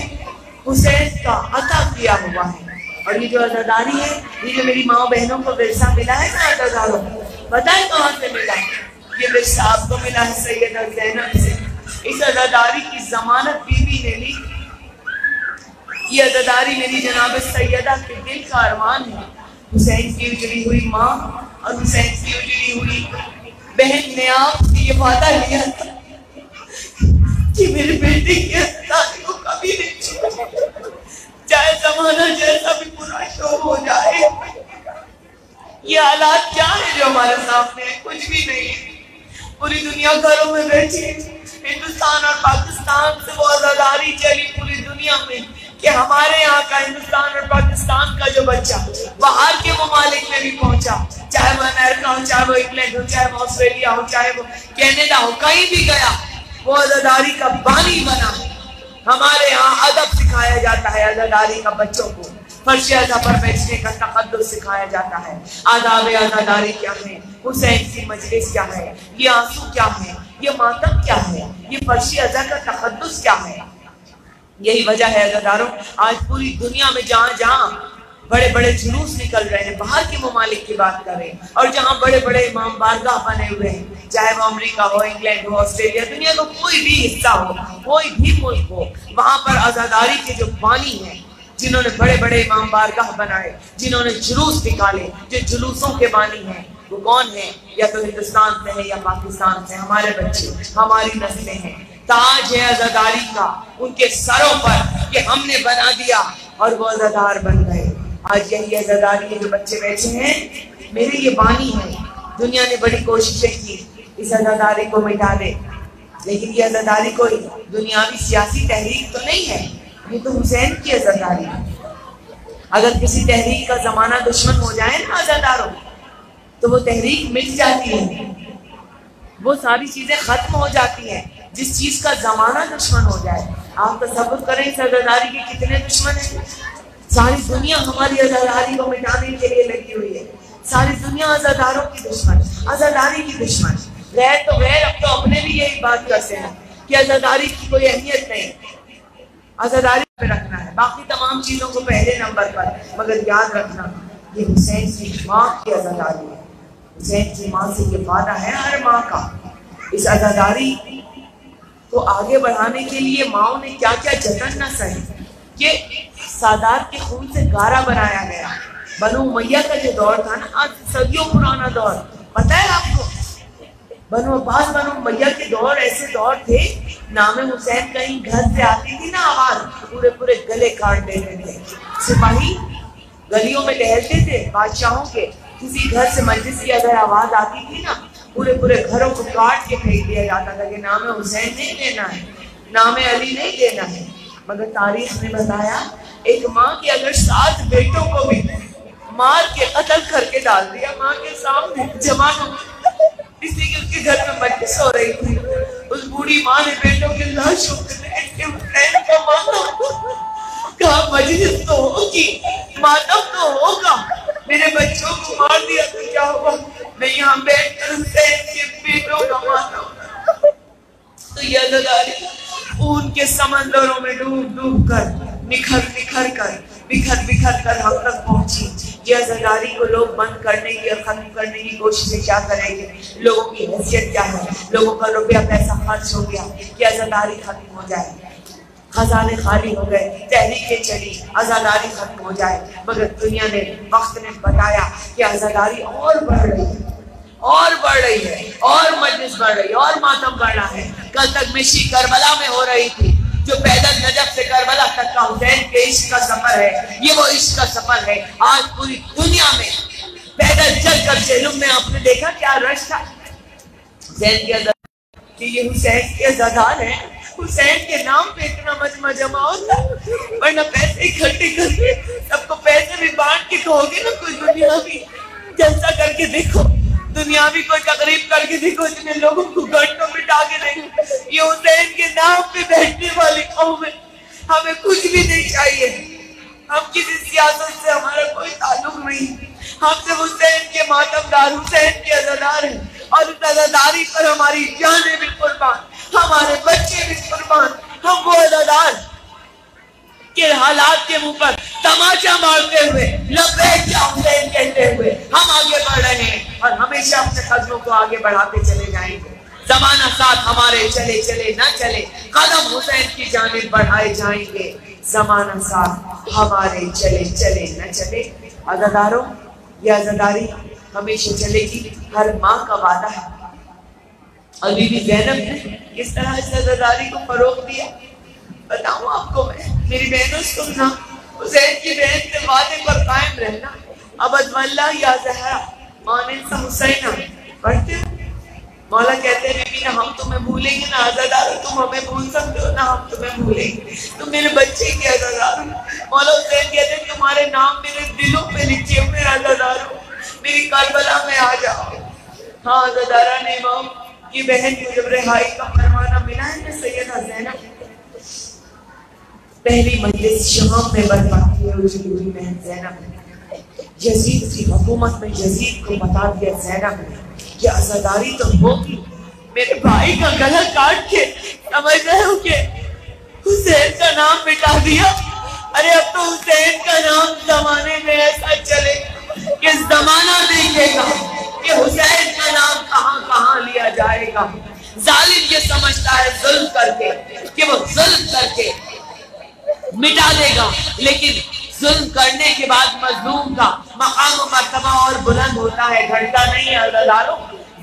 حسین کا عطا کیا ہوا ہے۔ اور یہ جو عزاداری ہے، یہ جو میری ماں بہنوں کو ورثہ ملا ہے نا عزادارو، بتائیں کہاں سے ملا ہے؟ یہ ورثہ آپ کو ملا ہے سیدہ زینب سے۔ اس عزاداری کی ضمانت بی بی نے لی۔ یہ عزاداری میری جناب سیدہ کے دل کا ارمان ہے۔ حسین کی اجڑی ہوئی ماں اور حسین کی اجڑی ہوئی بہن نے آپ سے یہ وعدہ لیا تھا کہ میرے بیٹے کی عزاداری کو کبھی نہیں چھوڑے، چاہے زمانہ جیسا بھی برا شو ہو جائے۔ یہ حالات کیا ہے جو ہمارے سامنے ہے؟ کچھ بھی نہیں ہے۔ پوری دنیا گھروں میں بیٹھی، ہندوستان اور پاکستان سے وہ عزاداری چلی پوری دنیا میں کہ ہمارے یہاں کا ہندوستان اور پاکستان کا جو بچہ باہر کے ممالک میں بھی پہنچا، چاہے وہ امریکہ ہو، چاہے وہ انگلینڈ ہو، چاہے وہ آسٹریلیا ہو، چاہے وہ کینیڈا ہو، کہیں بھی گیا وہ عزاداری کا بانی بنا۔ ہمارے یہاں ادب سکھایا جاتا ہے عزاداری کا بچوں کو، فرش عزا پر بیٹھنے کا تقدس سکھایا جاتا ہے۔ آداب عزاداری کیا ہے، حسین کی مجلس کیا ہے، یہ آنسو کیا ہے، یہ ماتم کیا ہے، یہ فرش عزا کا تقدس کیا ہے۔ یہی وجہ ہے عزاداروں، آج پوری دنیا میں جہاں جہاں بڑے بڑے جلوس نکل رہے ہیں، باہر کے ممالک کی بات کر رہے ہیں، اور جہاں بڑے بڑے امام بارگاہ بنے ہوئے ہیں، چاہے وہ امریکہ ہو، انگلینڈ ہو، آسٹریلیا، دنیا کا کوئی بھی حصہ ہو، کوئی بھی ملک ہو، وہاں پر عزاداری کے جو بانی ہیں، جنہوں نے بڑے بڑے امام بارگاہ بنائے، جنہوں نے جلوس نکالے، جو جلوسوں کے بانی ہیں، وہ کون ہیں؟ یا تو ہندوستان سے ہیں یا پاکستان سے، ہمارے بچے، ہماری نسلیں ہیں۔ تاج ہے عزاداری کا ان کے سروں پر کہ ہم نے بنا دیا اور وہ عزادار بن گئے۔ آج یہی عزاداری ہے جو بچے بیٹھے ہیں، میرے یہ بانی ہیں۔ دنیا نے بڑی کوششیں کی اس عزاداری کو مٹا دے، لیکن یہ عزاداری کوئی دنیاوی سیاسی تحریک تو نہیں ہے، یہ تو حسین کی عزاداری ہے۔ اگر کسی تحریک کا زمانہ دشمن ہو جائے نا عزاداروں، تو وہ تحریک مٹ جاتی ہے، وہ ساری چیزیں ختم ہو جاتی ہیں۔ جس چیز کا زمانہ دشمن ہو جائے. آپ تصور کریں اس عزاداری کے کتنے دشمن ہیں. ساری دنیا ہماری عزاداری کو مٹانے کے لیے لگی ہوئی ہے. ساری دنیا عزاداروں کی دشمن, عزاداری کی دشمن. غیر تو غیر, اب تو اپنے بھی یہی بات کرتے ہیں کہ عزاداری کی کوئی اہمیت نہیں, عزاداری پہ رکھنا ہے, باقی تمام چیزوں کو پہلے نمبر پر. مگر یاد رکھنا یہ حسین کی ماں کی عزاداری ہے. حسین کی ماں سے یہ وعدہ ہے ہر ماں کا. اس عزاداری کو آگے بڑھانے کے لیے ماؤں نے کیا کیا جتن نہ سہے کہ سادات کے خون سے گارا بنایا گیا. بنو امیہ کا جو دور تھا نا, آج صدیوں پرانا دور, پتہ ہے آپ کو, بنو عباس بنو امیہ کے دور ایسے دور تھے, نام حسین کہیں گھر سے آتی تھی نا آواز, پورے پورے گلے کاٹ دیتے تھے. سپاہی گلیوں میں ٹہلتے تھے بادشاہوں کے, کسی گھر سے مجلس کی اگر آواز آتی تھی نا, پورے پورے گھروں کو کاٹ کے پھینک دیا جاتا تھا کہ نام حسین نہیں لینا ہے, نام علی نہیں لینا ہے. مگر تاریخ نے بتایا ایک ماں کے اگر 7 بیٹوں کو بھی مار کے قتل کر کے ڈال دیا ماں کے سامنے جوانوں, اس لیے کہ اس کے گھر میں مجلس ہو رہی تھی, اس بوڑھی ماں نے بیٹوں کے لاشوں کے دیکھ کے حسین کا ماتم کہا مجلس تو ہوگی, ماتم تو ہوگا, میرے بچوں کو مار دیا تو کیا ہوگا, میں یہاں بیٹھ کر حسین کے بیٹوں کا ماتم. تو یہ عزاداری خون کے سمندروں میں ڈوب ڈوب کر, نکھر نکھر کر, بکھر بکھر کر ہم تک پہنچی. یہ عزاداری کو لوگ بند کرنے کی اور ختم کرنے کی کوششیں کیا کریں گے, لوگوں کی حیثیت کیا ہے, لوگوں کا روپیہ پیسہ خرچ ہو گیا کہ عزاداری ختم ہو جائے, خزانے خالی ہو گئے, تحریکیں چلی عزاداری ختم ہو جائے. مگر دنیا نے, وقت نے بتایا کہ عزاداری اور بڑھ رہی ہے, اور بڑھ رہی ہے, اور مجلس بڑھ رہی ہے, اور ماتم بڑھ رہا ہے. کل تک مشی کربلا میں ہو رہی تھی, جو پیدل نجف سے کربلا تک کا حسین کے عشق کا سفر ہے, یہ وہ عشق کا سفر ہے. آج پوری دنیا میں پیدل چل کر جہنم میں آپ نے دیکھا کیا رش تھا حسین کی عزاداری, کہ یہ حسین کے عزادار ہیں, حسین کے نام پہ اتنا مجمع جمع ہوتا, ورنہ پیسے اکٹھے کر کے سب کو پیسے بھی بانٹ کے کہو گے نا, کوئی دنیاوی جلسہ کر کے دیکھو, دنیاوی کوئی تقریب کر کے دیکھو, اتنے لوگوں کو گھنٹوں مٹا کے دیکھو. یہ حسین کے نام پہ بیٹھنے والی قوم ہے, ہمیں کچھ بھی نہیں چاہیے, ہم کسی سیاست سے ہمارا کوئی تعلق نہیں, ہم صرف حسین کے ماتم دار, حسین کے عزادار ہیں, اور اس عزاداری پر ہماری جانیں بھی قربان, ہمارے بچے بھی قربان. ہم وہ عزادار کے حالات کے منہ پر تماچا مارتے ہوئے, لبیک یا حسین کہتے ہوئے ہم آگے بڑھ رہے ہیں, اور ہمیشہ اپنے قدموں کو آگے بڑھاتے چلے جائیں گے. زمانہ ساتھ ہمارے چلے چلے نہ چلے, قدم حسین کی جانب بڑھائے جائیں گے. زمانہ ساتھ ہمارے چلے چلے نہ چلے. عزاداروں, یہ عزاداری ہمیشہ چلے گی, ہر ماں کا وعدہ ہے. اور بی بی زینب نے کس طرح اس عزاداری کو فروغ دیا بتاؤں آپ کو میں. میری بہنوں سننا, حسین کی بہن سے وعدے پر قائم رہنا. ابد واللہ یا زہرا مانن سا حسینہ پڑھتے ہو, مولا کہتے ہیں بی بی نہ ہم تمہیں بھولیں گے, نہ عزادار تم ہمیں بھول سکتے ہو, نہ ہم تمہیں بھولیں گے, تم میرے بچے کی عزادار ہو. مولا حسین کہتے ہیں تمہارے نام میرے دلوں پہ لکھے ہوئے عزادار ہو, میری کربلا میں آ جاؤ. ہاں عزادارہ نے امام کی بہن کو جب رہائی کا فرمانا ملا ہے نا سیدہ زینب, پہلی مجلس شام میں برپا کی ہے اس کی بہن زینب نے. یزید کی حکومت میں یزید کو بتا دیا زینب نے کہ عزاداری تو ہوگی, میرے بھائی کا گلا کاٹ کے سمجھ رہے ہو کہ حسین کا نام مٹا دیا. ارے اب تو حسین کا نام زمانے میں ایسا چلے کہ زمانہ دیکھے گا کہ حسین کا نام کہاں کہاں لیا جائے گا. ظالم یہ سمجھتا ہے ظلم کر کے کہ وہ ظلم کر کے مٹا دے گا, لیکن ظلم کرنے کے بعد مظلوم کا مقام و مرتبہ اور بلند ہوتا ہے, گھٹتا نہیں ہے. عزاداروں,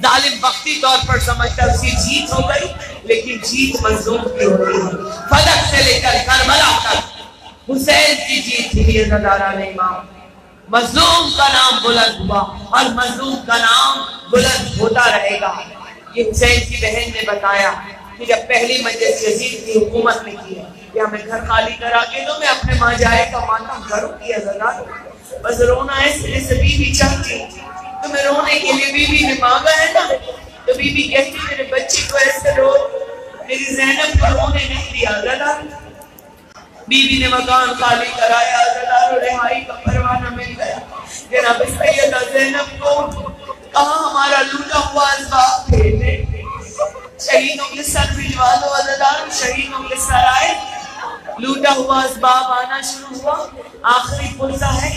ظالم وقتی طور پر سمجھتا ہے اس کی جیت ہو گئی, لیکن جیت مظلوم کی ہوتی ہے. فدق سے لے کر کربلا تک حسین کی جیت تھی. عزاداران امام, مظلوم کا نام بلند ہوا اور مظلوم کا نام بلند ہوتا رہے گا. یہ حسین کی بہن نے بتایا کہ جب پہلی مجلس یزید کی حکومت نے کی ہے کہ ہمیں گھر خالی کرا کے دو, میں اپنے ماں جائے کا ماتم کروں کی عزادار, بس رونا ہے سرے سے بیوی چاہتی, تمہیں رونے کے لیے بیوی نے مانگا ہے نا, تو بیوی کہتی میرے بچے کو ایسے رو میری زینب کو رونے نہیں دیا. بیوی نے مکان خالی کرایا, رہائی کا پروانہ مل گیا. جناب سیدہ زینب کو کہاں ہمارا لوٹا ہوا اسباب بھیجے, شہیدوں کے سر بھجوا دو عزیزان, شہیدوں کے سر آئے, لوٹا ہوا اسباب آنا شروع ہوا. آخری پرسہ ہے,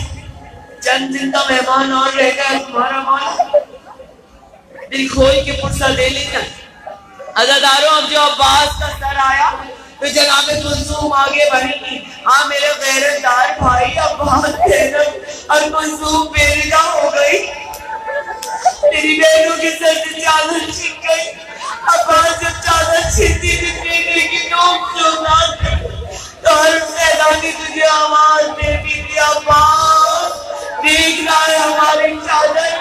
چند دن کا مہمان اور رہ گیا تمہارا مولا, دل کھول کے پرسہ لے لینا. عزیزانوں اب جو عباس کا سر آیا تو جناب کلثوم آگے بڑھی. ہاں میرے غیرت دار بھائی عباس زینب اور کلثوم بیرجا ہو گئی, میری بہنوں کے سر سے چادر چھن گئی. عباس جب چادر چھنتی جتنے کی نوک چونا تو ہر سیدانی تجھے آواز دیتی تھی, عباس دیکھ رہا ہے ہماری چادر.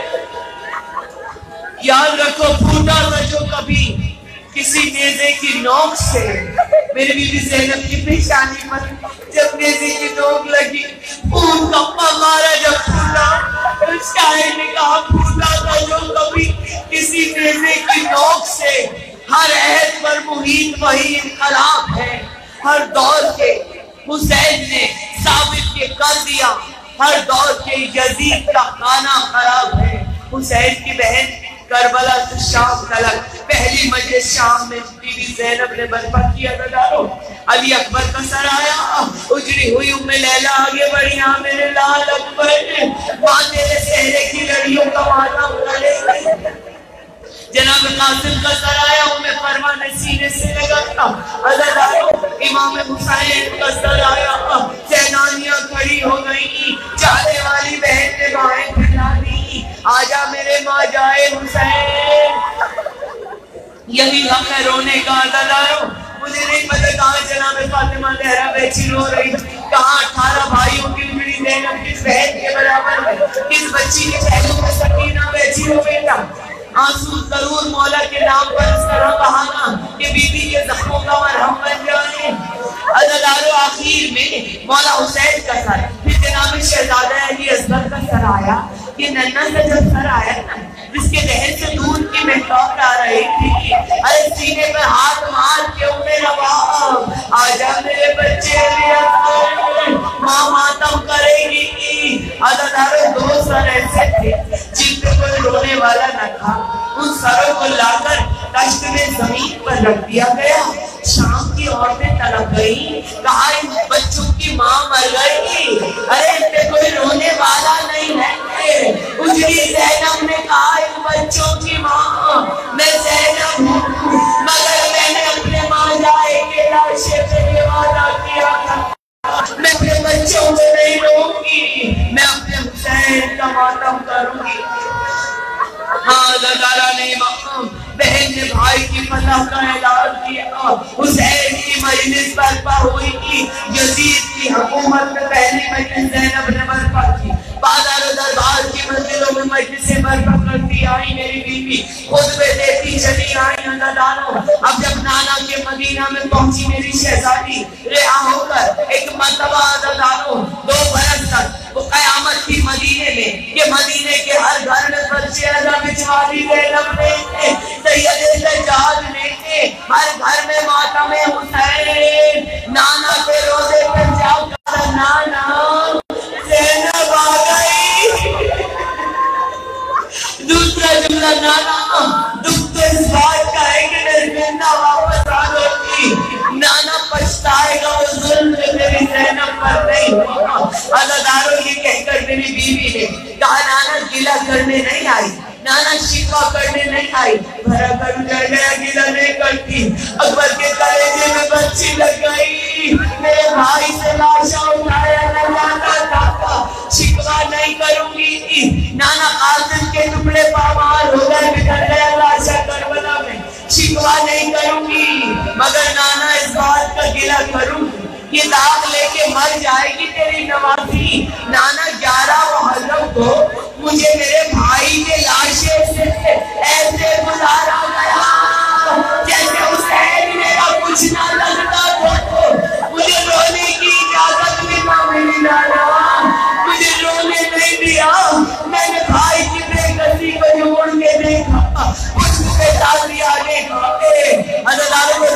یاد رکھو پھوٹا تھا جو کبھی کسی نیزے کی نوک سے میری بیوی زینب کی پیشانی پر جب نیزے کی نوک لگی, خون کا مارا جب پھوٹا, شاعر نے کہا پھوٹا تھا جو کبھی کسی نیزے کی نوک سے. ہر عہد پر محیط وہی انقلاب ہے, ہر دور کے حسین نے ثابت کے کر دیا, ہر دور کے یزید کا کھانا خراب ہے. حسین کی بہن کربلا سے شام تلک پہلی مجلس شام میں بی بی زینب نے برپا کیا. علی اکبر کا سر آیا, اجڑی ہوئی ام لیلا آگے بڑھی, ہاں میرے لال اکبر وہاں تیرے چہرے کی لڑیوں کا ماتم کرے. جناب قاسم کا سر آیا, فرمان سینے سے لگا تھا. عزیزانوں امام حسین کا سر آیا, سینانیاں کھڑی ہو گئی, جانے والی بہن نے باہیں پھیلا دی, آجا میرے ماں جائے حسین. یہی حق ہے رونے کا. عزیزانوں مجھے نہیں پتہ کہاں جناب فاطمہ زہرا بیٹھی رو رہی, کہاں 18 بھائیوں کی بڑی زینب کس بہن کے برابر ہے, کس بچی کے پہلو میں سکینہ بیٹھی ہو. بیٹا آنسو ضرور مولا کے نام پر اس طرح بہانا کہ بی بی کے زخموں کا مرہم بن جائے. عزیزانوں آخر میں مولا حسین کا سر, پھر جناب شہزادہ علی اصغر کا سر آیا. یہ ننھا کا جب سر آیا نا, جس کے دہن سے دودھ کی مہتاب آ رہی تھی, ارے سینے پر ہاتھ مار کے انہیں نواب, آجا میرے بچے علی اصغر, ماں ماتم کرے گی. عزیزانوں 2 سر ایسے تھے جن پہ کوئی رونے والا نہ تھا. ان سروں کو لا کر دشت میں زمین پر رکھ دیا گیا. شام کی عورتیں تڑپ گئی, کہا ان بچوں کی ماں مر گئی, ارے ان پہ کوئی رونے والا نہیں ہے. اجڑی زینب نے کہا ان بچوں کی ماں میں زینب ہوں, مگر میں نے اپنے ماں جائے کے لاشے پہ یہ وعدہ کیا تھا, میں اپنے بچوں میں نہیں رہوں گی, میں اپنے حسین کا ماتم کروں گی. ہاں زدارہ نے بہن نے بھائی کی فتح کا اعلان کیا. حسین کی مجلس برپا ہوئی کی, یزید کی حکومت میں پہلی مجلس زینب نے برپا کی. بازار و دربار کی منزلوں میں مجلسیں برپا کرتی آئی میری بیوی, خطبے دیتی چلی آئی. عزیزانوں اب جب نانا کے مدینہ میں پہنچی میری شہزادی رہا ہو کر, ایک مرتبہ عزیزانوں 2 برس تک وہ قیامت کی مدینے میں, یہ مدینے کے ہر گھر میں بچے ادا بچھواری زینب نے, سید سجاد نے, ہر گھر میں ماتم حسین. نانا کے روزے پر جاؤ کر نانا زینب آ گئی. دوسرا جملہ نانا دکھ تو اس بات کا ہے کہ نرگندہ واپس آ گئی, نانا پچھتائے گا وہ ظلم جو میری زینب پر نہیں ہوا. عزیزانوں یہ کہہ کر میری بیوی نے کہا نانا گلہ کرنے نہیں آئی, نانا شکوا کرنے نہیں آئی. بھرا کر اجڑ گیا, گلہ نہیں کرتی. اکبر کے کلیجے میں بچی لگ گئی, میرے بھائی سے لاشا اٹھایا نہ جاتا تھا, شکوا نہیں کروں گی. نانا قاسم کے ٹکڑے پامال ہو گئے, بگڑ گیا لاشا کربلا میں, شکوا نہیں کروں گی, مگر نانا اس بات کا گلہ کروں گی, یہ داغ لے کے مر جائے گی تیری نوازی. نانا 11 محرم کو مجھے میرے بھائی کے لاشے سے ایسے گزارا گیا جیسے حسین میرا کچھ نہ لگتا تھا. مجھے رونے کی اجازت بھی نہ ملی نانا, مجھے رونے نہیں دیا. میں نے بھائی کی بے کسی کو جوڑ کے دیکھا, کچھ پہ تازی آنے کھاتے. عزیزانوں کو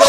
2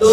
2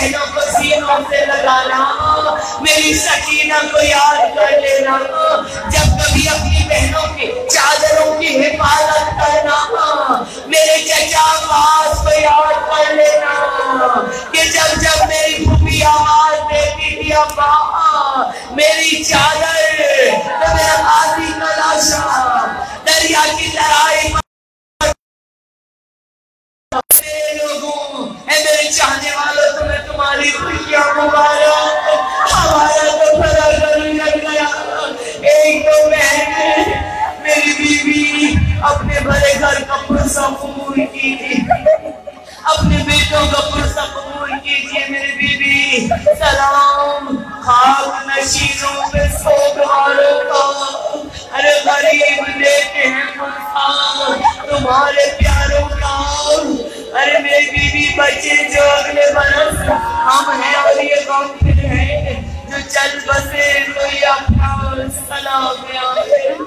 بہنوں کو سینوں سے لگانا، میری سکینہ کو یاد کر لینا، جب کبھی اپنی بہنوں کی چادروں کی حفاظت کرنا، میرے چچا عباس کو یاد کر لینا کہ جب جب میری پھوپھی آواز دیتی تھی ابا میری چادر، تو میرا غازی کا لاشا دریا کی لڑائی میرے چاہنے والوں تمہیں تمہاری خوشیاں مبارک، ہمارا تو بڑا گھر لگ گیا۔ ایک دو بہن میری بیوی اپنے بڑے گھر کا پرسکون کیجیے، اپنے بیٹوں کا پرسکون کیجیے میری بیوی۔ سلام خاک نشینوں پہ سوگواروں کا، ارے غریب دیتے ہیں پرسان تمہارے پیاروں کا، ارے میری بیوی بچے جو اگلے برس ہم ہیں اور یہ غافل ہیں جو چل بسے کوئی اپنا سلام ہے۔